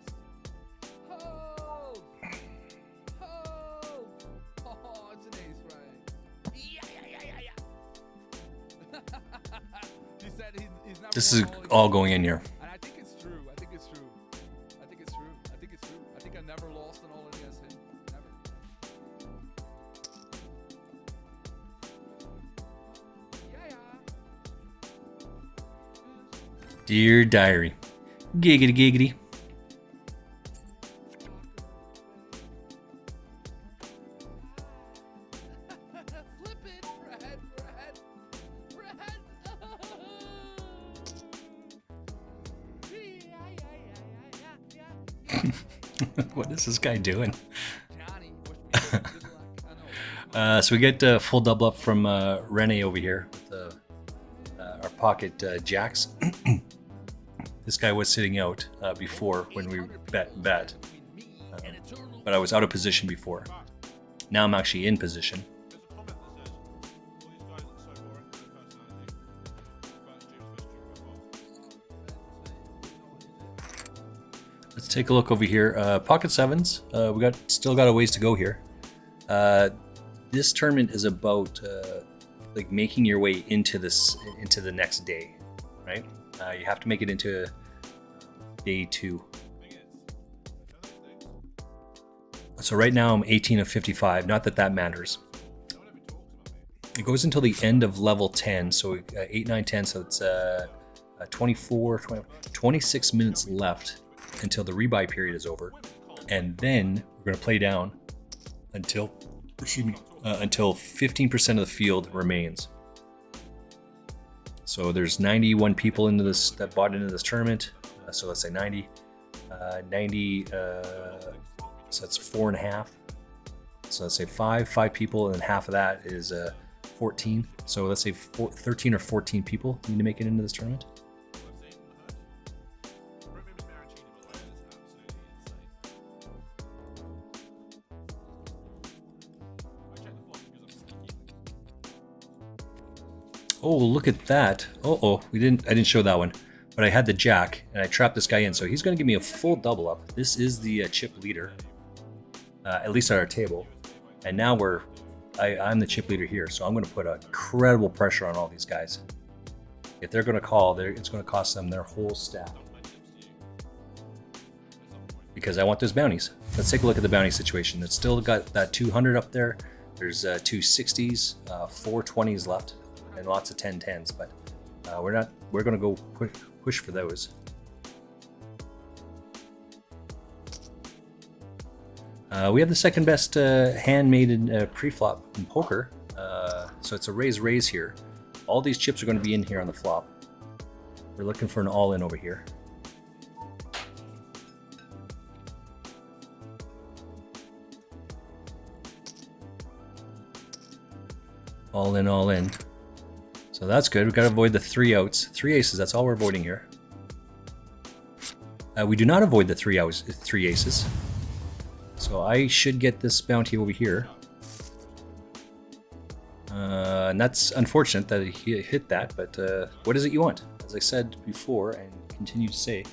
Oh, it's an ace, right? Yeah. He said he's never This won is all going in here. And I think it's true. I think it's true. I think I never lost an all against him. Never. Yeah. Dear diary, giggity. Flip it, Fred. What is this guy doing? Johnny, wish me good luck. I know. So we get full double up from Rene over here with our pocket jacks. This guy was sitting out before when we bet, but I was out of position before. Now I'm actually in position. Let's take a look over here. Pocket sevens. We still got a ways to go here. This tournament is about like making your way into the next day, right? You have to make it into day 2. So right now I'm 18 of 55. Not that matters. It goes until the end of level 10. So 8, 9, 10. So it's 26 minutes left until the rebuy period is over, and then we're going to play down until 15% of the field remains. So there's 91 people into this that bought into this tournament. So let's say 90. 90, so that's 4.5. So let's say five people, and then half of that is 14. So let's say 13 or 14 people need to make it into this tournament. Oh, look at that. I didn't show that one. But I had the jack, and I trapped this guy in, so he's going to give me a full double up. This is the chip leader, at least at our table. And now I'm the chip leader here, so I'm going to put incredible pressure on all these guys. If they're going to call, it's going to cost them their whole stack. Because I want those bounties. Let's take a look at the bounty situation. It's still got that 200 up there. There's 2 60s, 4 20s left, and lots of 10-10s, but we're going to go push for those. We have the second best handmade in pre-flop in poker, so it's a raise here. All these chips are going to be in here on the flop. We're looking for an all-in over here. All in, all in. So that's good. We've got to avoid the 3 outs. 3 aces, that's all we're avoiding here. We do not avoid the 3 aces. So I should get this bounty over here. And that's unfortunate that he hit that, but what is it you want? As I said before, and continue to say,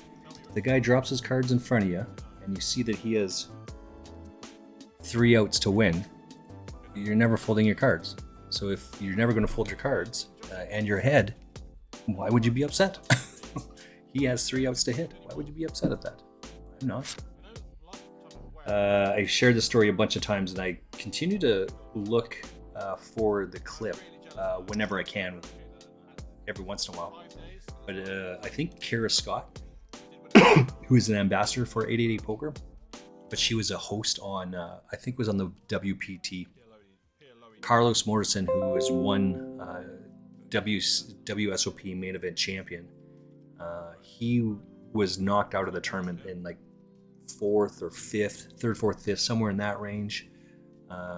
the guy drops his cards in front of you, and you see that he has 3 outs to win, you're never folding your cards. So if you're never going to fold your cards, and you're ahead, why would you be upset? He has 3 outs to hit. Why would you be upset at that? I'm not. I shared this story a bunch of times, and I continue to look for the clip whenever I can, every once in a while. But I think Kara Scott, who is an ambassador for 888 Poker, but she was a host on, I think it was on the WPT. Carlos Morrison, who has won WSOP main event champion, he was knocked out of the tournament in like 4th or 5th, 3rd, 4th, 5th, somewhere in that range,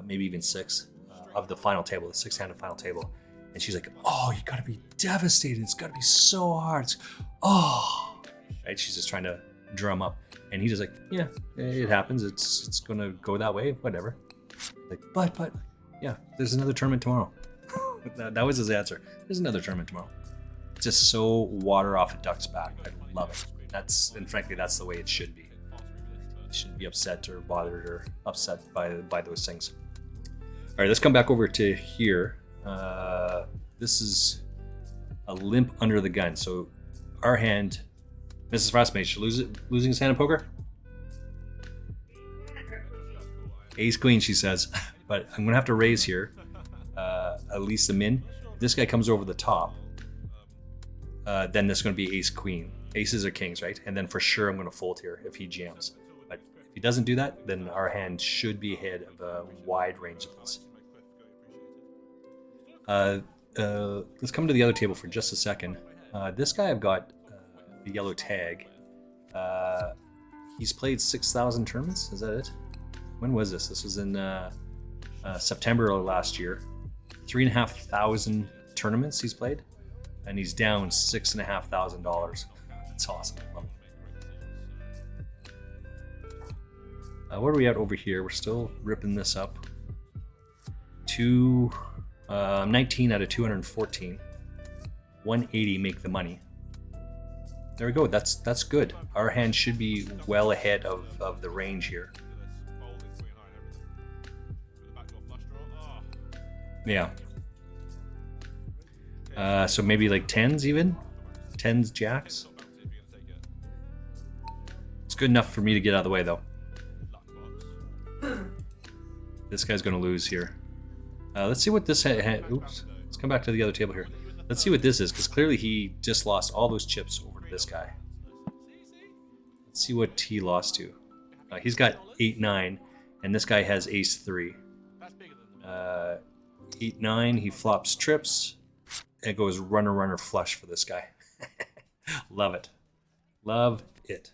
maybe even 6th of the final table, the 6-handed final table. And she's like, "Oh, you gotta be devastated. It's gotta be so hard. Right?" She's just trying to drum up, and he's just like, "Yeah, it happens. It's gonna go that way. Whatever." Like, but yeah, there's another tournament tomorrow. That was his answer. There's another tournament tomorrow. Just so water off a duck's back. I love it. And frankly, that's the way it should be. You shouldn't be upset or bothered or upset by those things. All right, let's come back over to here. This is a limp under the gun. So our hand, Mrs. Frostmage, losing his hand in poker? Ace Queen, she says. But I'm gonna have to raise here, at least a min. If this guy comes over the top, then this is gonna be Ace Queen. Aces or kings, right? And then for sure I'm gonna fold here if he jams. But if he doesn't do that, then our hand should be ahead of a wide range of this. Let's come to the other table for just a second. This guy, I've got the yellow tag. He's played 6,000 tournaments. Is that it? When was this? This was in September of last year. 3,500 tournaments he's played, and he's down $6,500. That's awesome. Love it. What are we at over here? We're still ripping this up. 19 out of 214. 180 make the money. There we go. That's good. Our hand should be well ahead of the range here. Yeah. So maybe like 10s even? 10s, jacks? It's good enough for me to get out of the way though. This guy's gonna lose here. Let's see what this oops. Let's come back to the other table here. Let's see what this is, because clearly he just lost all those chips over to this guy. Let's see what he lost to. He's got 8-9, and this guy has ace-3. 8-9, he flops trips, and goes runner flush for this guy. Love it. Love it.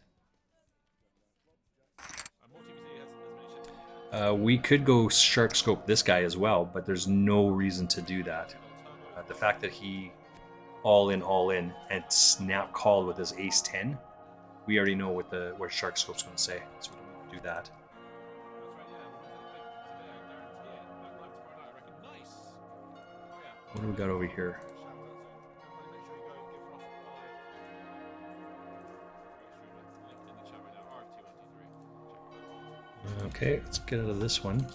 We could go shark scope this guy as well, but there's no reason to do that. The fact that he all in, and snap called with his ace 10, we already know what shark scope's going to say, so we don't need to do that. What do we got over here? Okay, let's get out of this one.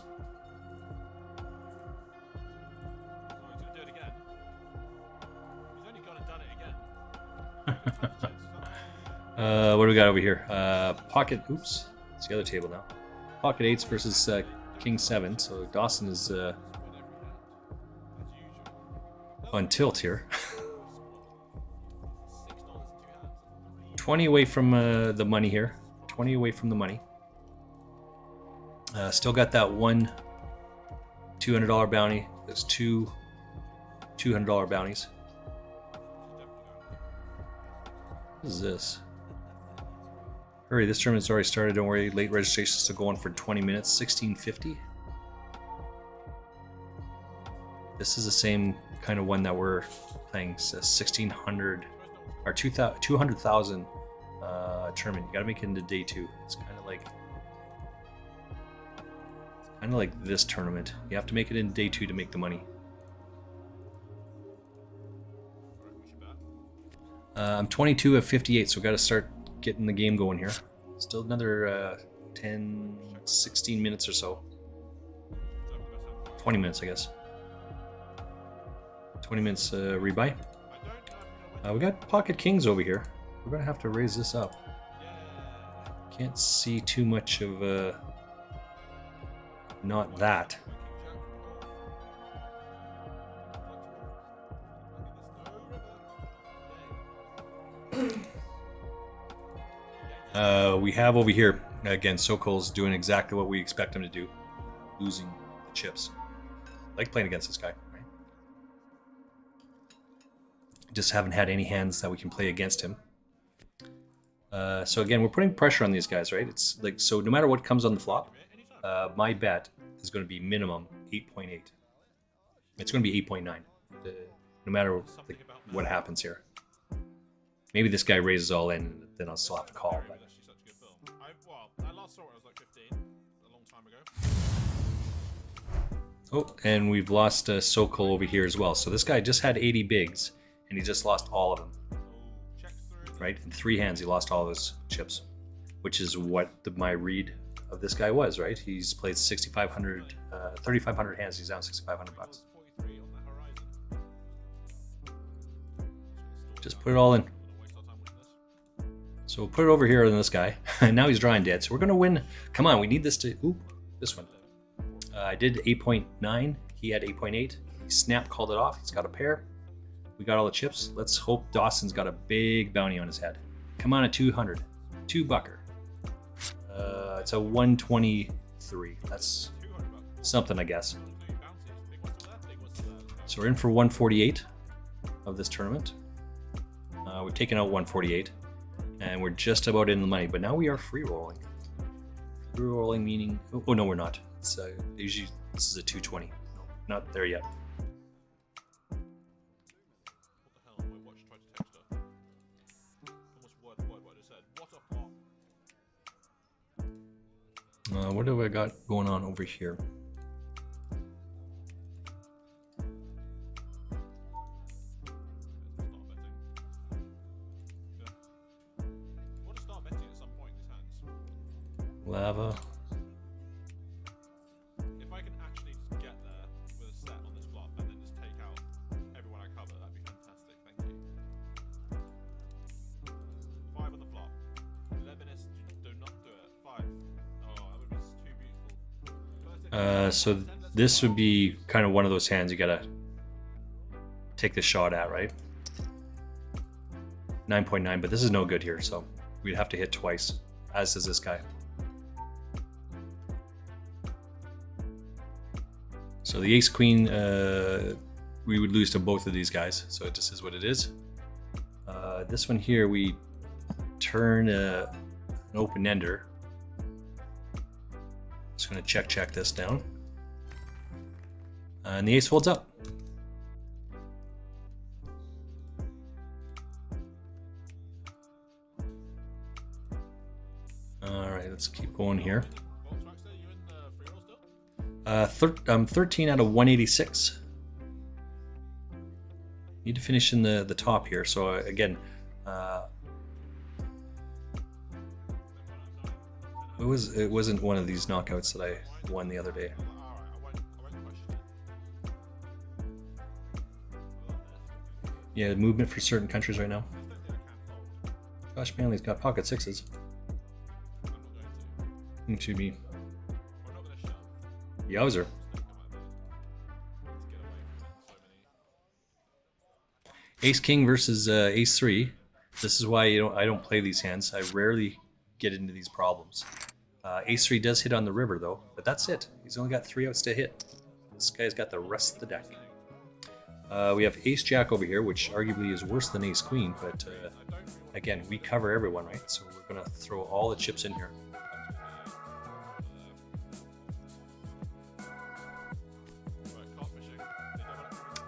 What do we got over here? Pocket. Oops, it's the other table now. Pocket 8s versus King 7. So Dawson is on tilt here. 20 away from the money here. 20 away from the money. Still got that one $200 bounty. There's two $200 bounties. What is this? Hurry, this tournament's already started. Don't worry. Late registration is still going for 20 minutes. 1650. This is the same kind of one that we're playing. It's a 1600 or 200,000 tournament. You gotta make it into day 2. It's kind of like this tournament. You have to make it in day 2 to make the money. I'm 22 of 58, so we got to start getting the game going here. Still another 10, 16 minutes or so. 20 minutes, I guess. 20 minutes rebuy. We got pocket kings over here. We're gonna have to raise this up. Can't see too much of not that. We have over here, again, Sokol's doing exactly what we expect him to do. Losing the chips. Like playing against this guy, right? Just haven't had any hands that we can play against him. So again, we're putting pressure on these guys, right? It's like, so no matter what comes on the flop, my bet is going to be minimum 8.8. It's going to be 8.9, no matter like, what happens here. Maybe this guy raises all in, and then I'll still have to call. But... I last saw it, I was like 15, a long time ago. Oh, and we've lost Sokol over here as well. So this guy just had 80 bigs, and he just lost all of them. Right? In 3 hands, he lost all those chips, which is what my read of this guy was, right? He's played 6,500, 3,500 hands. He's down 6,500 bucks. Just put it all in. So we'll put it over here on this guy. And now he's drawing dead. So we're going to win. Come on, we need this to... Ooh, this one. I did 8.9. He had 8.8. He snap called it off. He's got a pair. We got all the chips. Let's hope Dawson's got a big bounty on his head. Come on, a 200. 2 bucker. It's a 123. That's something, I guess. So we're in for 148 of this tournament. We've taken out 148. And we're just about in the money, but now we are free rolling. Free rolling meaning, oh no, we're not. It's usually this is a 220. No, not there yet. What the hell? My watch tried to text her. Almost word for word what it said. What a plot. What do I got going on over here? Lava. If I can actually just get there with a set on this flop and then just take out everyone I cover, that'd be fantastic. Thank you. 5 on the flop. Lebanese, do not do it. 5. Oh, that would be too beautiful. So this would be kind of one of those hands you gotta take the shot at, right? 9.9, but this is no good here, so we'd have to hit twice, as does this guy. So the ace queen, we would lose to both of these guys. So it just is what it is. This one here, we turn an open ender. Just gonna check this down. And the ace folds up. Alright, let's keep going here. I'm 13 out of 186. Need to finish in the top here. So again, it wasn't one of these knockouts that I won the other day. Yeah, movement for certain countries right now. Gosh, Manley's got pocket sixes. Should be. Yowzer. Ace King versus Ace 3. This is why I don't play these hands. I rarely get into these problems. Ace 3 does hit on the river though, but that's it. He's only got 3 outs to hit. This guy's got the rest of the deck. We have Ace Jack over here, which arguably is worse than Ace Queen, but again, we cover everyone, right? So we're gonna throw all the chips in here.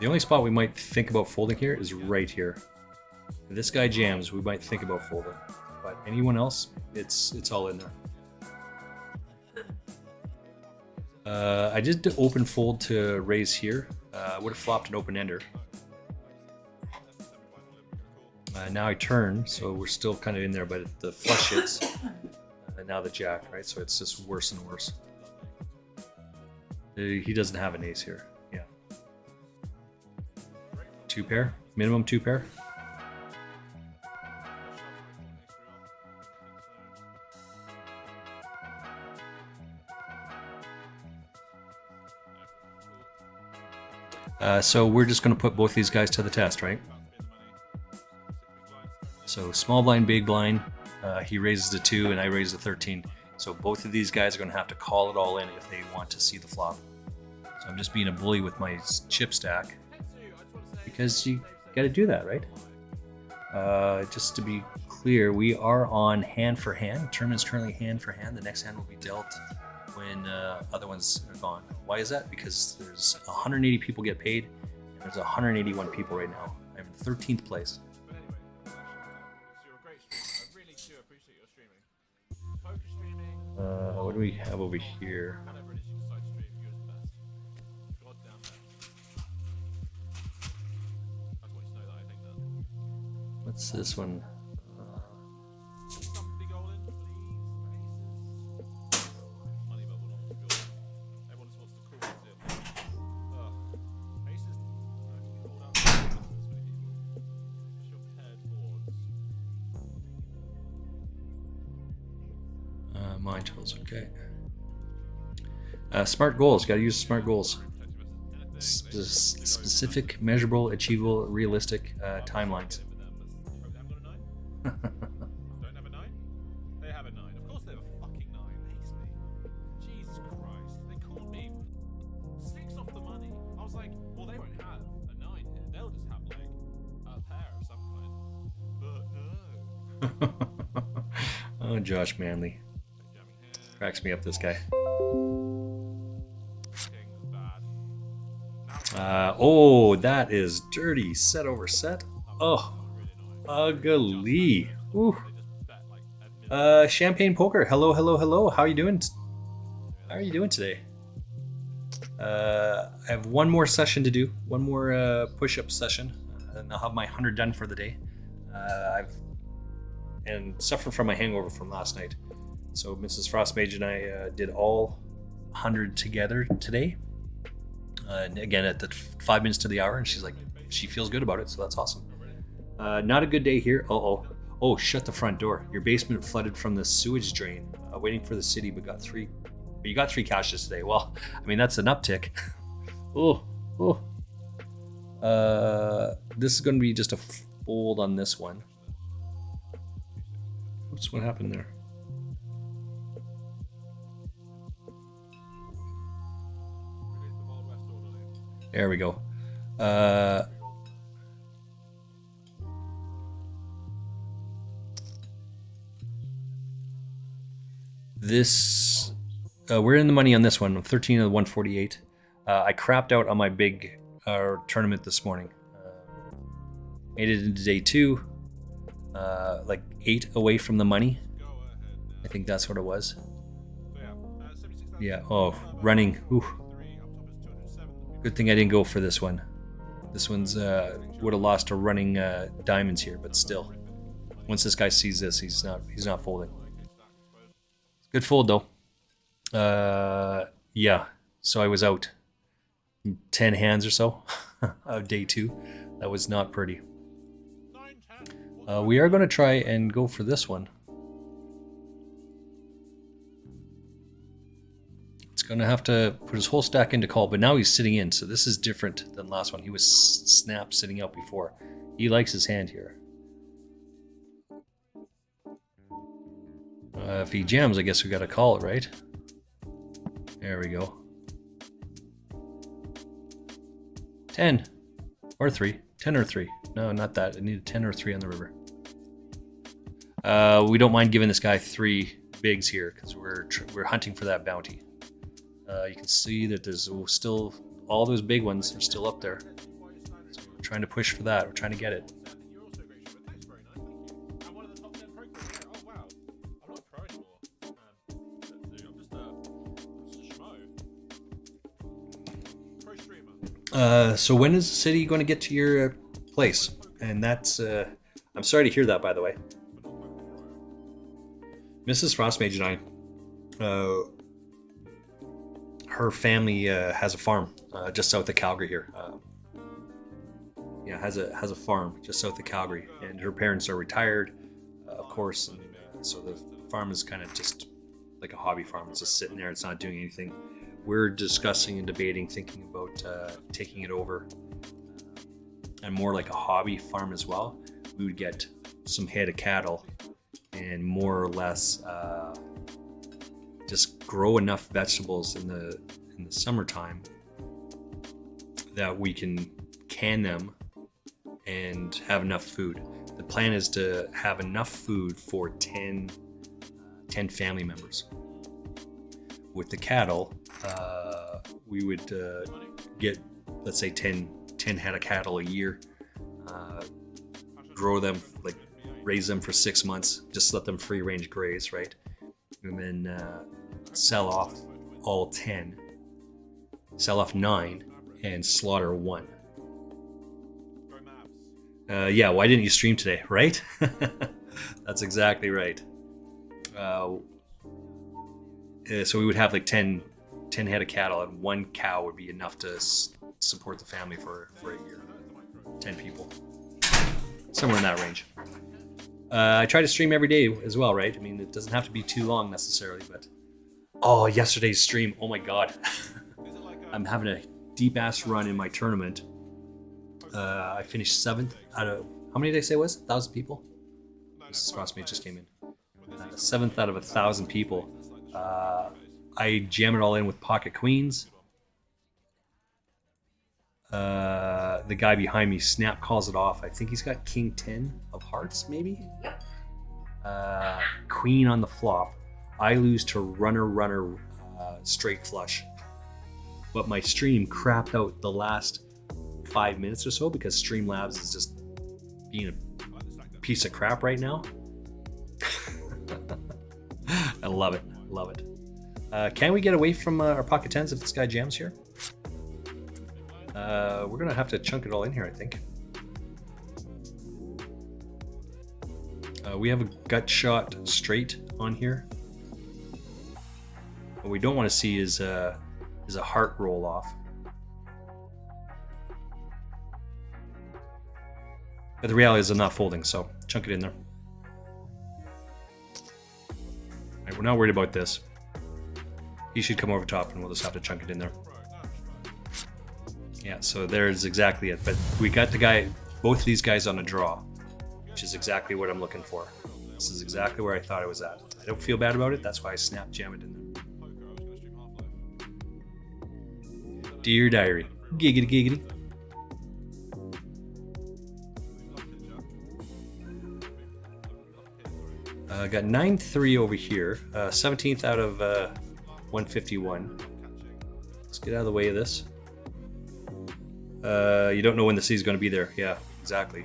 The only spot we might think about folding here is right here. If this guy jams, we might think about folding. But anyone else, it's all in there. I did the open fold to raise here. I would have flopped an open ender. Now I turn, so we're still kind of in there, but the flush hits. And now the jack, right? So it's just worse and worse. He doesn't have an ace here. Yeah. 2 pair, minimum 2 pair. So we're just going to put both these guys to the test, right? So small blind, big blind. He raises the 2 and I raise the 13. So both of these guys are going to have to call it all in if they want to see the flop. So I'm just being a bully with my chip stack. Because you got to do that, right? Just to be clear, we are on hand for hand. Tournament's currently hand for hand. The next hand will be dealt when other ones are gone. Why is that? Because there's 180 people get paid, and there's 181 people right now. I'm in 13th place. What do we have over here? What's this one? Mine tools, okay. Smart goals, gotta use smart goals. Specific, measurable, achievable, realistic timelines. Don't have a 9? They have a 9. Of course they have a fucking 9. Ace me. Jesus Christ. They called me 6 off the money. I was like, well, they won't have a 9 here. They'll just have like a pair of some kind. But no. Oh, Josh Manley. Cracks me up, this guy. Oh, that is dirty. Set over set. Oh. Ugly. Ooh. Champagne Poker. Hello, hello, hello. How are you doing? How are you doing today? I have one more session to do. One more push-up session, and I'll have my 100 done for the day. And suffering from my hangover from last night. So Mrs. Frostmage and I did all 100 together today. And again, at the 5 minutes to the hour, and she's like, she feels good about it, so that's awesome. Not a good day here. Oh, shut the front door. Your basement flooded from the sewage drain. Waiting for the city, but got 3. But you got 3 caches today. Well, I mean, that's an uptick. This is going to be just a fold on this one. Oops, what happened there? There we go. This we're in the money on this one. 13 of the 148. I crapped out on my big tournament this morning. Made it into day 2. Like 8 away from the money. Go ahead now. I think that's what it was. So yeah, 76,000. Yeah. Oh, running. Ooh. 3 up top is 207. Good thing I didn't go for this one. This one's would have lost to running diamonds here, but still. Once this guy sees this, he's not folding. Good fold though. Yeah. So I was out 10 hands or so of day 2. That was not pretty. We are going to try and go for this one. It's going to have to put his whole stack into call, but now he's sitting in, so this is different than last one. He was snapped sitting out before. He likes his hand here. If he jams, I guess we got to call it, right? There we go. 10 or 3. 10 or 3. No, not that. I need a 10 or 3 on the river. We don't mind giving this guy 3 bigs here because we're hunting for that bounty. You can see that there's still all those big ones are still up there. So we're trying to push for that. We're trying to get it. You're also a great shot. Thanks very nice. Thank you. I'm one of the top 10 pro players. Oh wow. I'm not a pro anymore. I'm just a schmo. Pro streamer. So when is the city going to get to your place? And that's I'm sorry to hear that, by the way. Mrs. Frostmage and I, her family has a farm just south of Calgary here. Yeah, has a farm just south of Calgary, and her parents are retired, of course, and so the farm is kind of just like a hobby farm. It's just sitting there. It's not doing anything. We're discussing and debating, thinking about taking it over and more like a hobby farm as well. We would get some head of cattle and more or less just grow enough vegetables in the summertime that we can them and have enough food. The plan is to have enough food for 10 family members. With the cattle, we would get, let's say, 10 head of cattle a year, grow them, like raise them for 6 months, just let them free range graze, right? And then sell off all 10, sell off 9, and slaughter 1. Yeah, why didn't you stream today, right? That's exactly right. So we would have like 10 head of cattle, and 1 cow would be enough to support the family for a year. 10 people. Somewhere in that range. I try to stream every day as well, right? I mean, it doesn't have to be too long necessarily, but... Oh, yesterday's stream. Oh my god. I'm having a deep-ass run in my tournament. I finished 7th out of... How many did I say it was? 1,000 people? Mrs. Frostmate just came in. 7th out of 1,000 people. I jam it all in with pocket queens. The guy behind me snap calls it off. I think he's got king 10 of hearts, maybe? Queen on the flop. I lose to runner, straight flush. But my stream crapped out the last 5 minutes or so because Streamlabs is just being a piece of crap right now. I love it. Love it. Can we get away from our pocket 10s if this guy jams here? We're gonna have to chunk it all in here, I think. We have a gut shot straight on here. What we don't want to see is a heart roll off. But the reality is I'm not folding, so chunk it in there. Alright, we're not worried about this. He should come over top and we'll just have to chunk it in there. Yeah, so there's exactly it. But we got the guy, both of these guys on a draw, which is exactly what I'm looking for. This is exactly where I thought I was at. I don't feel bad about it. That's why I snap jam it in there. Dear diary, giggity giggity. Got 9-3 over here. 17th out of 151. Let's get out of the way of this. You don't know when the seed's going to be there. Yeah, exactly.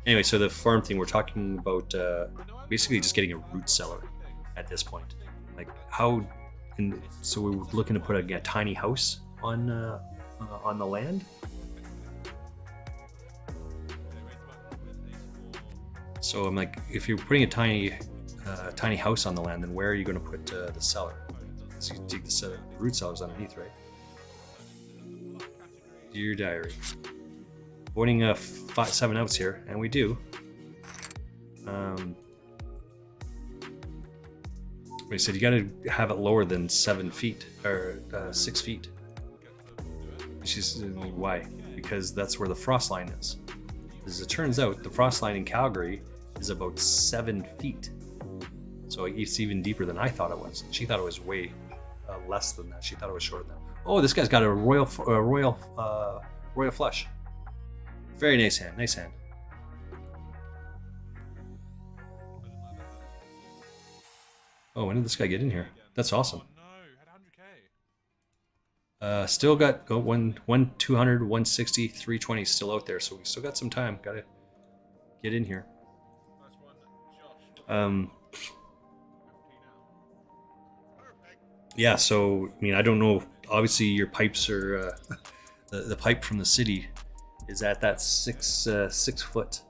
Anyway, so the farm thing, we're talking about basically just getting a root cellar at this point. Like how, and so we're looking to put a tiny house on the land. So I'm like, if you're putting a tiny house on the land, then where are you going to put the cellar? So you dig the root cellars underneath, right? Dear diary, avoiding 7 outs here, and we do. We said you got to have it lower than 7 feet or 6 feet. She's why? Because that's where the frost line is. As it turns out, the frost line in Calgary is about 7 feet. So it's even deeper than I thought it was. She thought it was way less than that. She thought it was shorter than that. Oh, this guy's got a royal flush. Very nice hand. Nice hand. Oh, when did this guy get in here? That's awesome. Oh no, had 100k. Still got 200, 160, 320 still out there, so we still got some time. Gotta get in here. Nice one, Josh. Yeah, so I mean, I don't know. Obviously, your pipes are the pipe from the city is at that 6 foot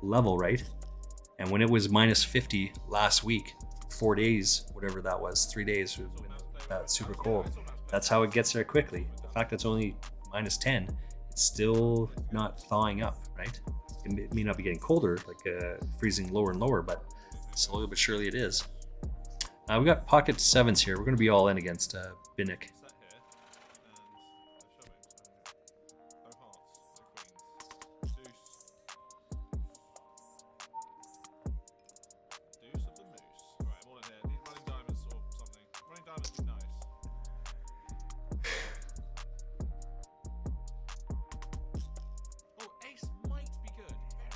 level, right? And when it was minus 50 last week, 4 days, whatever that was, 3 days, when that's super cold. That's how it gets there quickly. The fact that it's only minus 10, it's still not thawing up, right? It may not be getting colder, like freezing lower and lower, but slowly but surely it is. We got pocket 7s here. We're going to be all in against Binnick.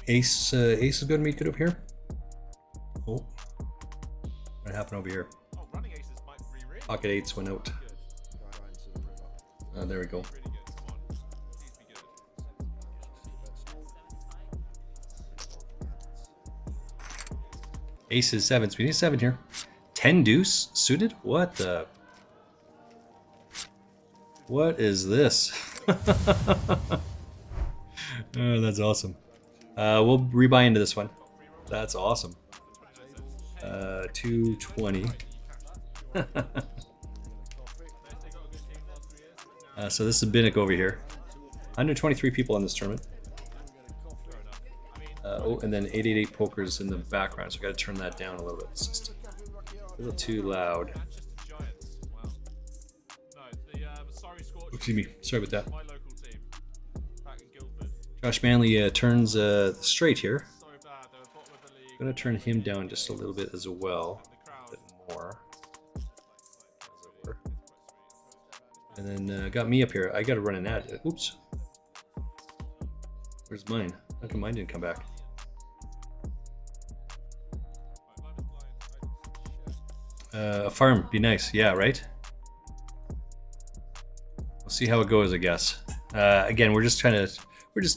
Ace is going to be good up here. Oh, what happened over here? Oh, running aces might be really Pocket 8s went out. good. There we go. Really good. Come on. Please be good. Aces, 7s. We need 7 here. 10 deuce suited? What the? What is this? Oh, that's awesome. We'll rebuy into this one. That's awesome. 220. So this is Binnick over here. 123 people in this tournament. Oh, and then 888 pokers in the background, so I got to turn that down a little bit. It's just a little too loud. Manchester Giants. Wow. No, the Surrey Scorchers. Excuse me. Sorry about that. My local team. Back in Guildford. Josh Manley turns straight here. So bad. They were bottom of the league. I'm gonna turn him down just a little bit as well, a bit more. And then got me up here. I gotta run an ad. Oops. Where's mine? How come mine didn't come back? A farm, be nice. Yeah, right? We'll see how it goes, I guess. Again, we're just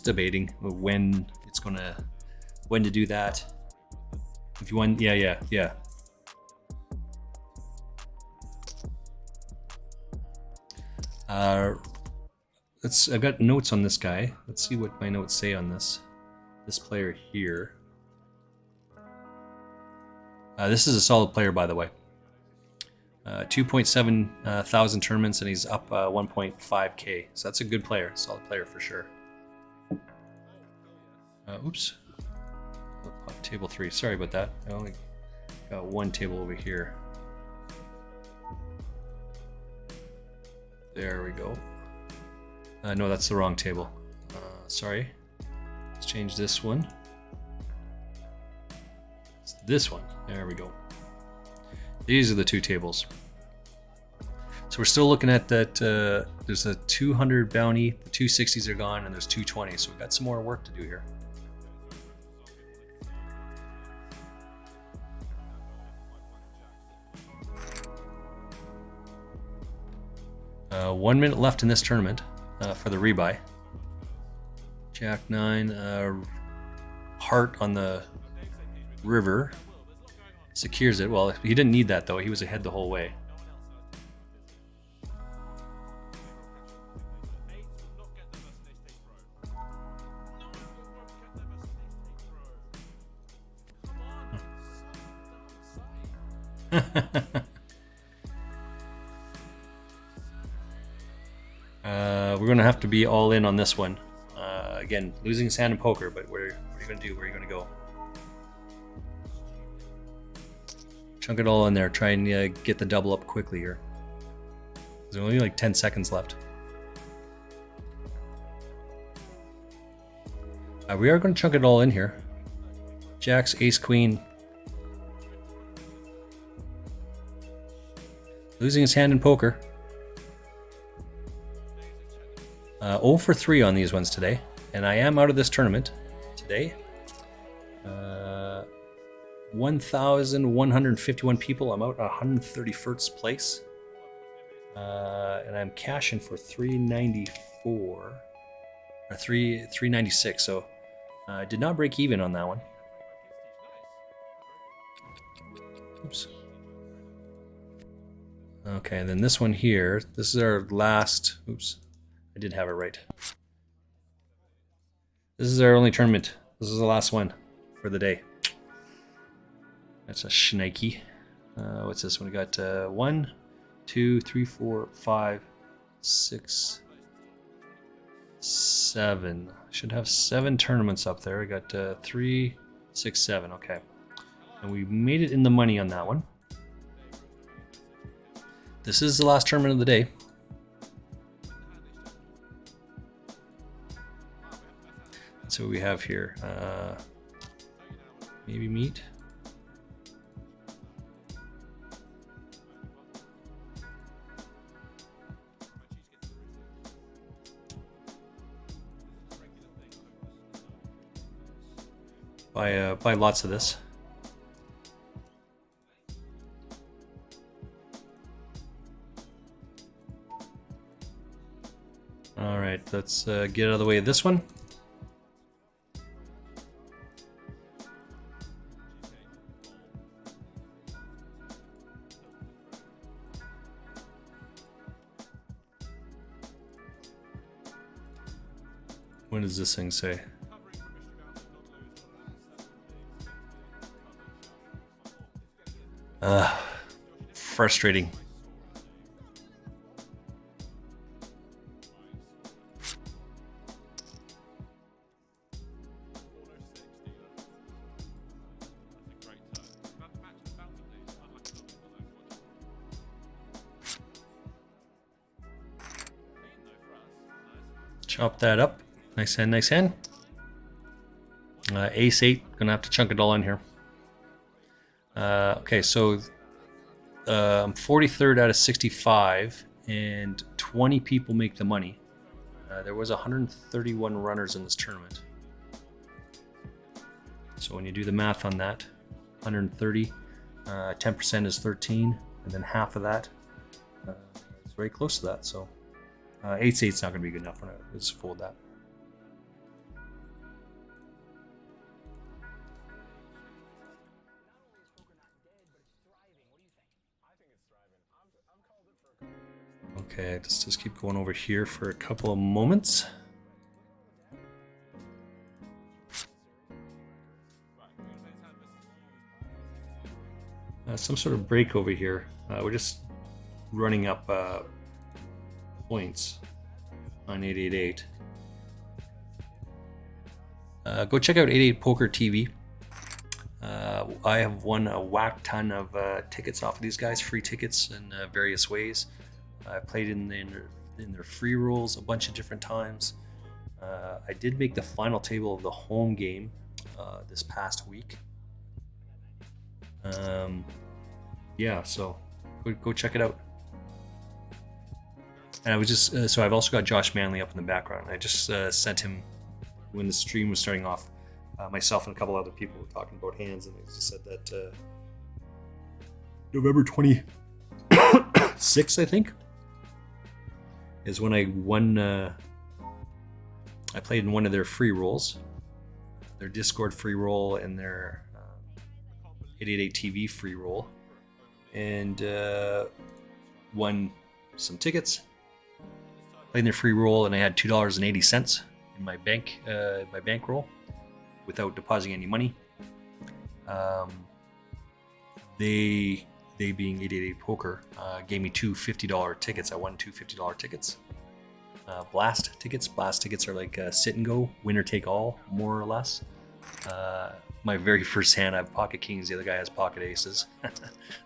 debating when to do that. If you want, yeah. I've got notes on this guy. Let's see what my notes say on this player here. This is a solid player, by the way. 2.7 thousand tournaments, and he's up 1.5k. So that's a good player, solid player for sure. Oops. Table 3. Sorry about that. I only got one table over here. There we go. No, that's the wrong table. Sorry. Let's change this one. It's this one. There we go. These are the two tables. So we're still looking at that. There's a 200 bounty, the 260s are gone, and there's 220. So we've got some more work to do here. 1 minute left in this tournament for the rebuy. Jack 9, heart on the river. Secures it. Well, he didn't need that though. He was ahead the whole way. We're going to have to be all in on this one. Again, losing his hand in poker, but what are you going to do? Where are you going to go? Chunk it all in there. Try and get the double up quickly here. There's only like 10 seconds left. We are going to chunk it all in here. Jacks, ace, queen. Losing his hand in poker. 0 for 3 on these ones today. And I am out of this tournament today. 1,151 people. I'm out 131st place. And I'm cashing for 394. Or 396. So I did not break even on that one. Oops. Okay, then this one here. This is our last. Oops. I did have it right. This is our only tournament. This is the last one for the day. That's a shnikey. What's this one? We got 1, 2, 3, 4, 5, 6, 7. Should have 7 tournaments up there. We got 3, 6, 7. Okay. And we made it in the money on that one. This is the last tournament of the day. So we have here, maybe meat. Buy lots of this. All right, let's get out of the way of this one. What does this thing say? Frustrating. Chop that up. Nice hand, nice hand. Ace 8, gonna have to chunk it all in here. Okay, so I'm 43rd out of 65, and 20 people make the money. There was 131 runners in this tournament. So when you do the math on that, 130, 10% is 13, and then half of that is very close to that. So 8's not gonna be good enough. Let's fold that. Okay, let's just keep going over here for a couple of moments. Some sort of break over here. We're just running up points on 888. Go check out 88 Poker TV. I have won a whack ton of tickets off of these guys, free tickets in various ways. I played in their free rolls a bunch of different times. I did make the final table of the home game this past week. Yeah, so go check it out. And I was just so I've also got Josh Manley up in the background. I just sent him when the stream was starting off. Myself and a couple other people were talking about hands, and they just said that November 26th, I think, is when I won. I played in one of their free rolls, their Discord free roll and their 888 TV free roll, and won some tickets. Played in their free roll, and I had $2.80 in my bankroll without depositing any money. They being 888 Poker, gave me two $50 tickets. I won two $50 tickets. Blast tickets. Blast tickets are like sit and go, winner take all, more or less. My very first hand, I have pocket kings. The other guy has pocket aces,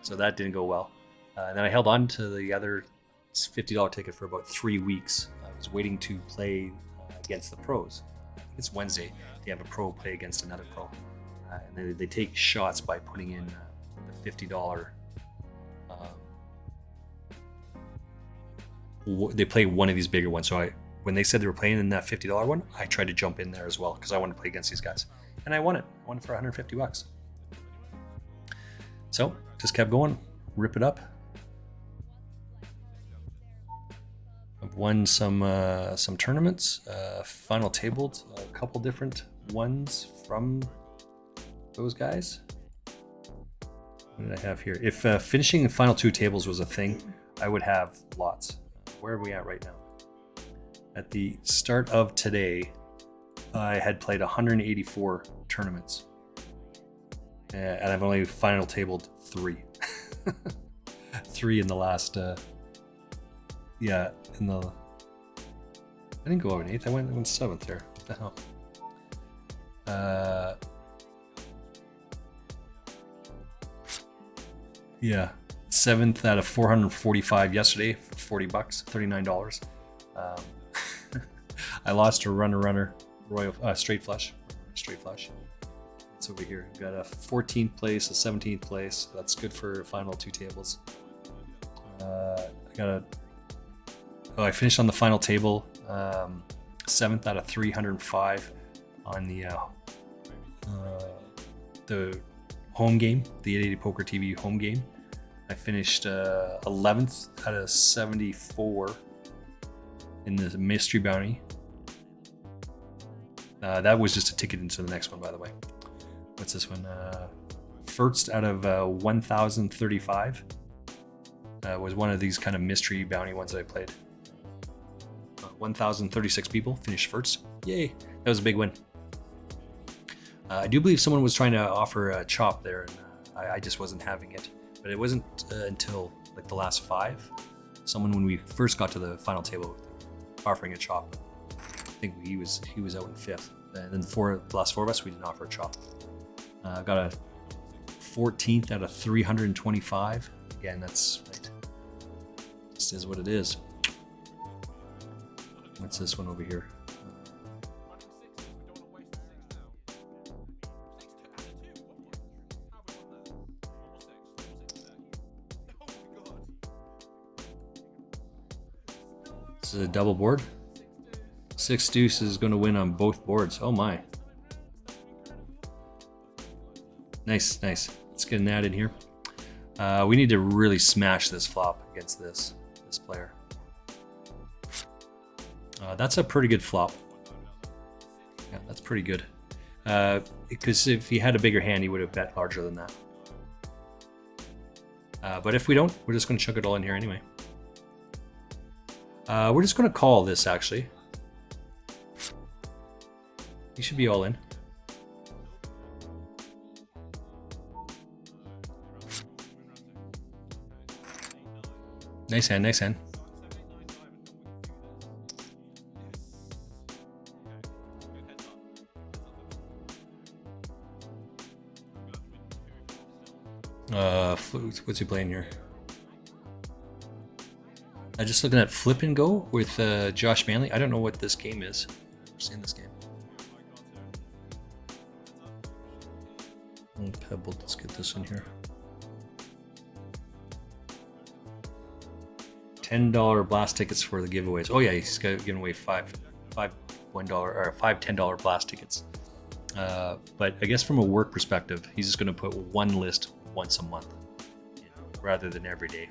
so that didn't go well. And then I held on to the other $50 ticket for about 3 weeks. I was waiting to play against the pros. I think it's Wednesday. They have a pro play against another pro, and they take shots by putting in the $50. They play one of these bigger ones. So when they said they were playing in that $50 one, I tried to jump in there as well because I wanted to play against these guys, and I won it. I won it for $150. So just kept going, rip it up. I've won some tournaments, final tabled a couple different ones from those guys. What did I have here? If finishing the final 2 tables was a thing, I would have lots. Where are we at right now? At the start of today, I had played 184 tournaments, and I've only final tabled 3. 3 in the last. I didn't go over an 8th. I went 7th there. What the hell? Yeah, 7th out of 445 yesterday for $40, $39. I lost a runner royal straight flush. It's over here. We've got a 14th place, a 17th place. That's good for final 2 tables. I finished on the final table, 7th out of 305 on the home game, the 880 Poker TV home game. I finished 11th out of 74 in the mystery bounty. That was just a ticket into the next one, by the way. What's this one? First out of 1,035 was one of these kind of mystery bounty ones that I played. 1,036 people finished first. Yay! That was a big win. I do believe someone was trying to offer a chop there, and I just wasn't having it. But it wasn't until like the last 5. Someone, when we first got to the final table, offering a chop. I think he was out in 5th, and then the last 4 of us, we didn't offer a chop. Got a 14th out of 325. Again, that's right. This is what it is. What's this one over here? This is a double board. 6 deuce is going to win on both boards. Oh my. Nice. Let's get an ad in here. We need to really smash this flop against this player. That's a pretty good flop. Yeah, that's pretty good. Because if he had a bigger hand, he would have bet larger than that. But if we don't, we're just going to chuck it all in here anyway. We're just going to call this, actually. He should be all in. Nice hand. What's he playing here? I'm just looking at Flip and Go with Josh Manley. I don't know what this game is. I've never seen this game. Pebble, let's get this in here. $10 blast tickets for the giveaways. Oh yeah, he's giving away five $10 blast tickets. But I guess from a work perspective, he's just going to put one list once a month, rather than every day.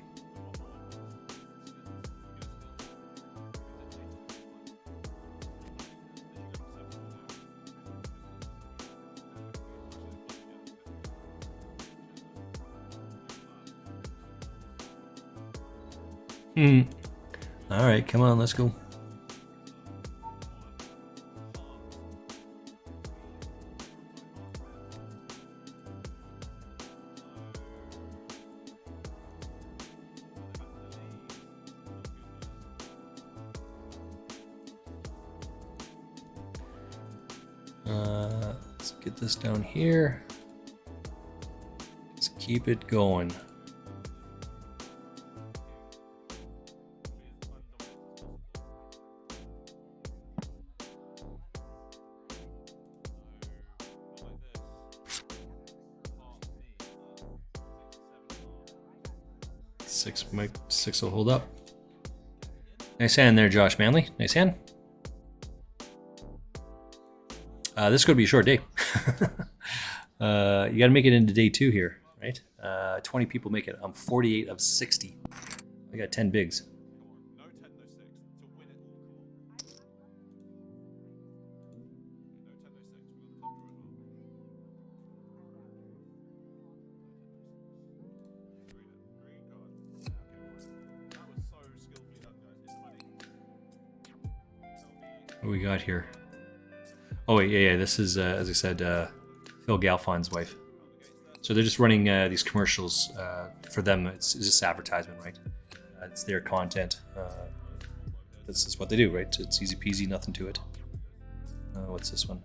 Hmm. All right, come on, let's go. Let's get this down here. Let's keep it going. Six will hold up. Nice hand there, Josh Manley. Nice hand. This could be a short day. You got to make it into day 2 here, right? 20 people make it. I'm 48 of 60. I got 10 bigs. No 10, no 6 to win it all. No 10, no 6. We got the top draw as well. Green card. That was so skillfully done, guys. It's money. What we got here? Oh wait, yeah. This is, as I said, Phil Galfon's wife. So they're just running these commercials for them. It's just advertisement, right? It's their content. This is what they do, right? It's easy peasy, nothing to it. What's this one?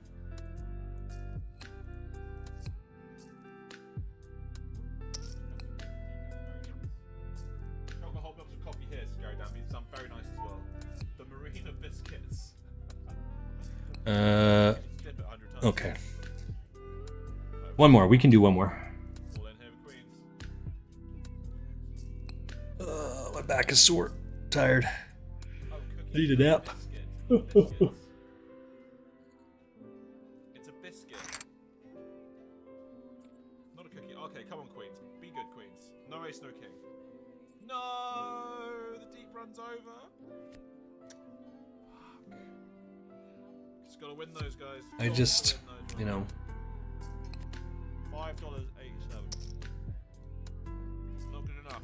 Got a whole box of coffee here, Gary Danby. Some very nice as well. The Marina biscuits. Dip it 100 times. Okay. One more. We can do one more. All in here with Queens. My back is sore. Tired. Oh, cookies. Need a nap. Biscuit. It's a biscuit. Not a cookie. Okay, come on, Queens. Be good, Queens. No ace, no king. No! The deep run's over. Fuck. Just gotta win those, guys. I Gotta just, win those, you know, $5 each, no. It's not good enough.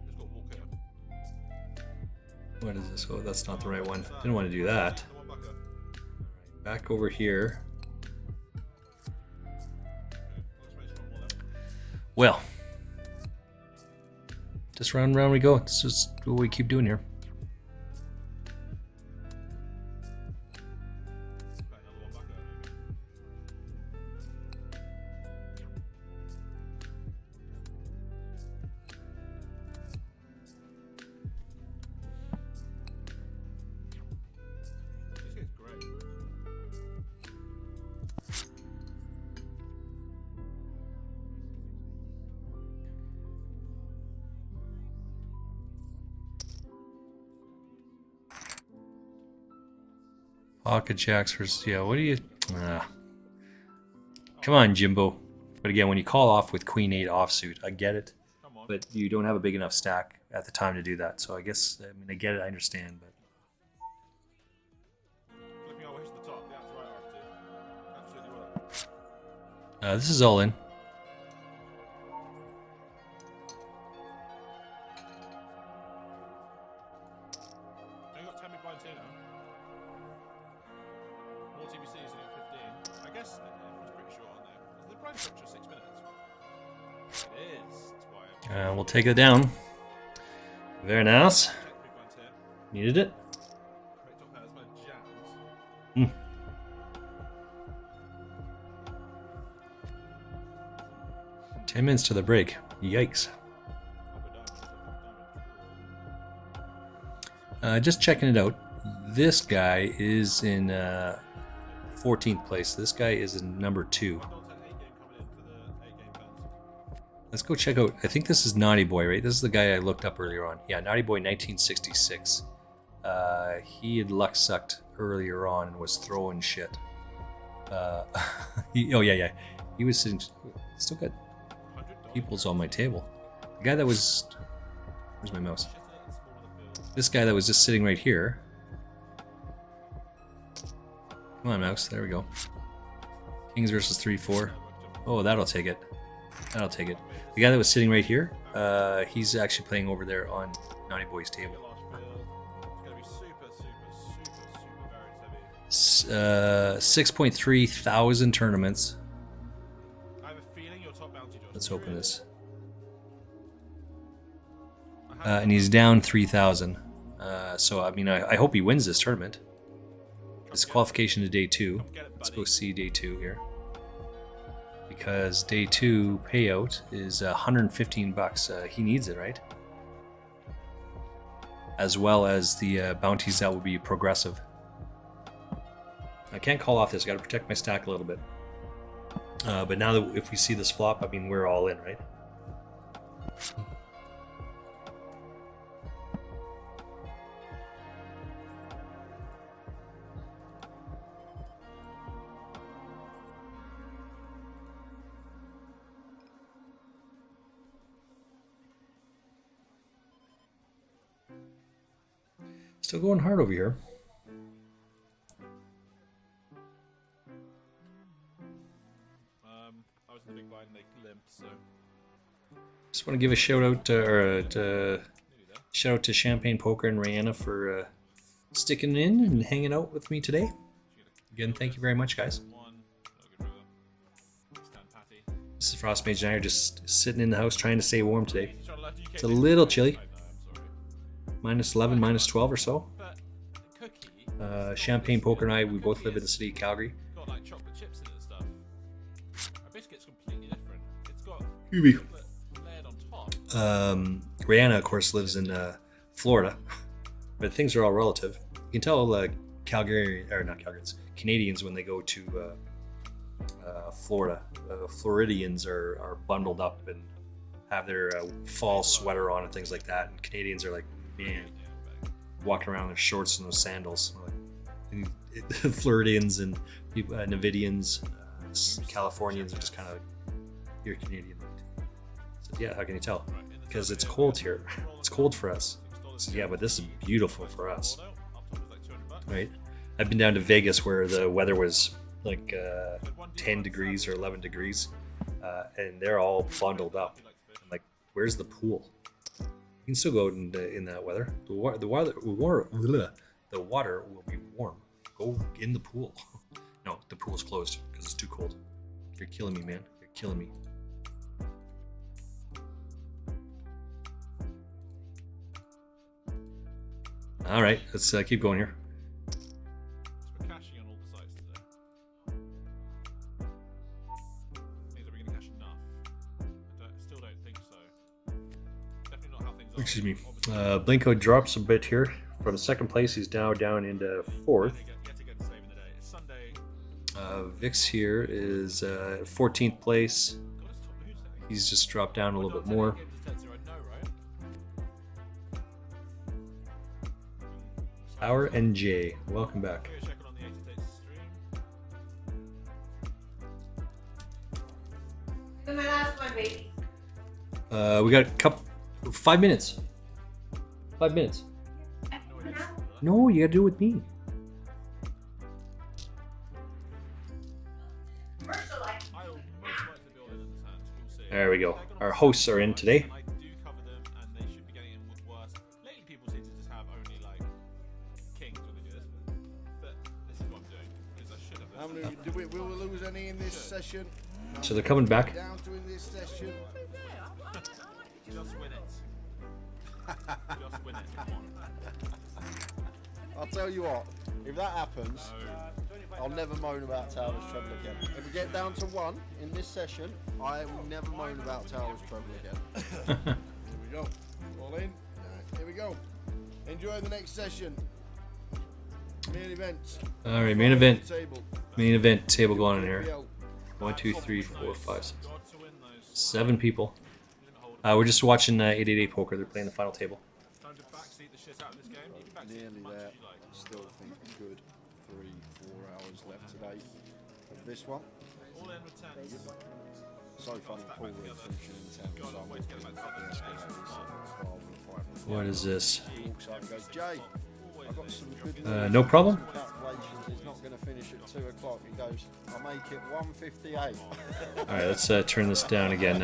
Just got Walker. what is this? Oh, that's not the right one. Didn't want to do that. The one bucker. Back over here. Okay, let's make sure more left. Well, just round and round we go. It's just what we keep doing here. Okay, another one bucker. This gets great. Pocket jacks versus, yeah, what do you... Come on, Jimbo. But again, when you call off with Queen 8 offsuit, I get it. Come on. But you don't have a big enough stack at the time to do that. So I guess, I mean, I get it, I understand. But Flipping our way to the top. Yeah, that's right, RFT. Absolutely well. this is all in. Now you got 10 big blinds here now. More TBCs in 15. I guess everyone's pretty short, aren't they? Is the blind structure 6 minutes? It is. That's why We'll take it down. Very nice. check the big blinds here. Needed it. Great top pair. That's my jams. Hmm. Up 10 minutes to the break. Yikes. and diamond. Just checking it out. This guy is in 14th place. This guy is in number 2. $1.10 8 game coming in for the 8 game guns. Let's go check out. I think this is Naughty Boy, right? This is the guy I looked up earlier on. Yeah, Naughty Boy 1966. He had luck sucked earlier on and was throwing shit. Oh, yeah. He was sitting. Still got $100. peoples on my table. The guy that was. Where's my mouse? Shit, it's smaller than Bill. This guy that was just sitting right here. Come on, mouse. There we go. Kings versus 3-4. Oh, that'll take it. I'll take it. The guy that was sitting right here, he's actually playing over there on Naughty Boy's table. It's going to be super varied heavy. 6.3 thousand tournaments. I have a feeling your top bounty, Josh. Let's open this. I have And he's down 3,000. So I mean, I hope he wins this tournament. It's qualification to day 2. Let's go see day 2 here. Because day 2 payout is 115 bucks. He needs it, right? As well as the bounties that will be progressive. I can't call off this. Got to protect my stack a little bit. But now that if we see this flop, I mean, we're all in, right? Still going hard over here. I was in the big blind and they limped, so Just want to give a shout out shout out to Champagne Poker and Rihanna for sticking in and hanging out with me today. Again, thank you very much, guys. one. No good river. Stand patty. This is Frost Mage and I are just sitting in the house trying to stay warm today. He's trying to left UK It's a little chilly. I know, I'm sorry. Minus 11, minus 12 or so. But cookie. Champagne Poker and I, we both live in the city of Calgary. It's got like chocolate chips in it and stuff. Our biscuit's completely different. It's got Ubi. chocolate layered on top. Rihanna, of course, lives in Florida, but things are all relative. You can tell Calgary, or not Calgarians, Canadians when they go to Florida. Floridians are bundled up and have their fall sweater on and things like that, and Canadians are like, man, walking around in their shorts and those sandals. Floridians and people, Navidians, Californians are just kind of you're Canadian. So yeah, how can you tell? Because it's cold here. It's cold for us. So yeah, but this is beautiful for us, right? I've been down to Vegas where the weather was like 10 degrees or 11 degrees, and they're all bundled up. I'm like, where's the pool? You can still go out in that weather. The water will be warm. Go in the pool. No, the pool's closed because it's too cold. You're killing me, man. You're killing me. All right, let's keep going here. We're cashing on all the sites today. Means that we're going to cash enough. I still don't think so. Definitely not how things are. Excuse me. Obviously, Blinko drops a bit here. From second place, he's now down into fourth. yet again saving the day. It's Sunday. Vix here is 14th place. God, it's top news day. He's just dropped down a little bit more. Games is 10-0, no, right? Our and Jay, welcome back. We're checking on the 80 Takes stream. Do my last one, baby. We got a couple, 5 minutes. 5 minutes. No, you gotta do it with me. Commercial life. I will most likely build in this hand. We'll see. There we go. Our hosts are in today. I do cover them, and they should be getting in with worse. Lately, people seem to just have only like kings when they do this. But this is what I'm doing because I should have. How many, will we lose any in this session? So they're coming back. Down to in this session. Just win it. Just win it. Come on. I'll tell you what, if that happens, I'll never moan about Towers Treble again. If we get down to 1 in this session, I will never moan about Towers Treble again. Here we go. All in. Here we go. Enjoy the next session. Main event. All right, main event. Table. Main event table going in here. PL. 1, 2, 3, 4, 5, 6, Got to win those. 7 people. We're just watching 888 poker. They're playing the final table. Time to backseat the shit out of this game. You can backseat as Nearly much there. as you like. Still think good 3-4 hours left today of this one. All in with 10s. So funny, Paul Reed finishing in 10 God, I'm waiting to get back to the Escalated 7-12 and 5. What is this? Walks up and goes, Jay, I've got some good news. No problem. Some calculations. He's not going to finish at 2 o'clock. He goes, I'll make it 1:58. All right, let's turn this down again.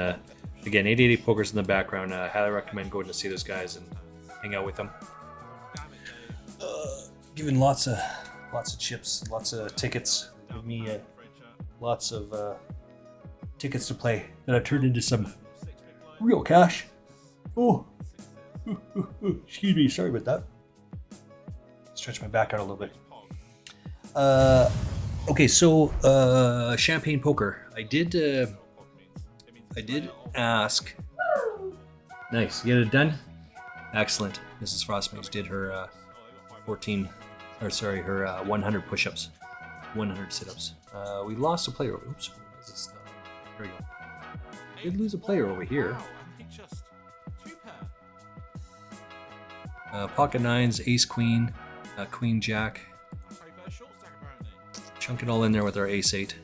Again, 880 Poker's in the background. Highly recommend going to see those guys and hang out with them. Giving lots of chips, lots of tickets. Give me lots of tickets to play that I've turned into some real cash. Oh, excuse me. Sorry about that. Stretch my back out a little bit. Okay, so champagne poker. I did ask. Nice. You get it done? Excellent. Mrs. Frostmage did her 100 push-ups, 100 sit-ups. We lost a player. Oops. There we go. Did lose a player over here. Pocket nines, ace queen, queen jack. Chunk it all in there with our ace 8.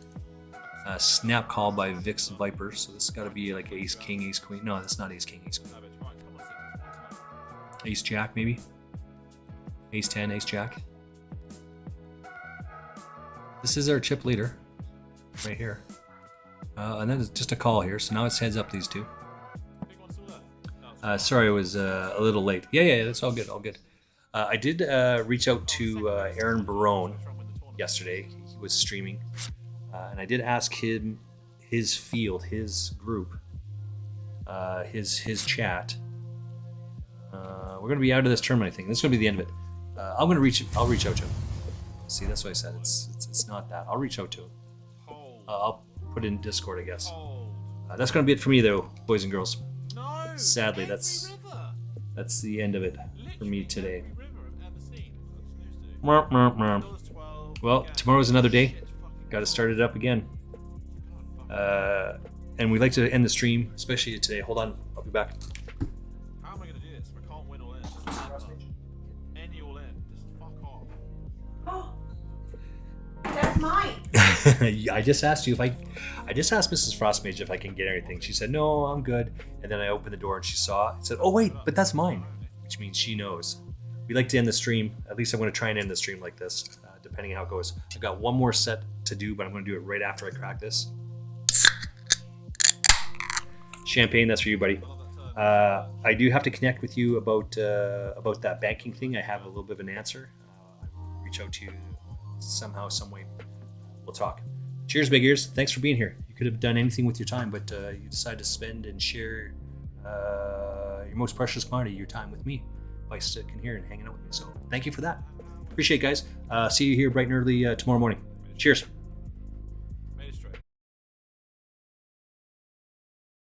Snap call by Vix Viper. So this has got to be like ace king, ace queen. No, that's not ace king, ace queen. Ace jack maybe. Ace 10, ace jack. This is our chip leader right here. And then it's just a call here. So now it's heads up these two. Sorry, I was a little late. Yeah, that's all good, all good. I did reach out to Aaron Barone yesterday. He was streaming. And I did ask him, his field, his group, his chat. We're going to be out of this tournament, I think. This is going to be the end of it. I'll reach out to him. See, that's what I said. It's not that. I'll reach out to him. I'll put it in Discord, I guess. That's going to be it for me, though, boys and girls. Sadly, that's the end of it for me today. Well, tomorrow's another day. Got to start it up again. And we like to end the stream, especially today. Hold on, I'll be back. How am I going to do this? I can't win all in. Any all in. Just fuck off. That's mine. I just asked Mrs. Frostmage if I can get anything. She said, no, I'm good. And then I opened the door and she saw it. Said, oh wait, but that's mine. Which means she knows. We like to end the stream. At least I'm going to try and end the stream like this, depending how it goes. I've got one more set to do, but I'm going to do it right after I crack this. Champagne, that's for you, buddy. I do have to connect with you about that banking thing. I have a little bit of an answer. Reach out to you somehow, some way. We'll talk. Cheers, big ears. Thanks for being here. You could have done anything with your time, but you decided to spend and share your most precious commodity, your time with me, by sticking here and hanging out with me. So thank you for that. Appreciate it, guys. See you here bright and early tomorrow morning. Cheers.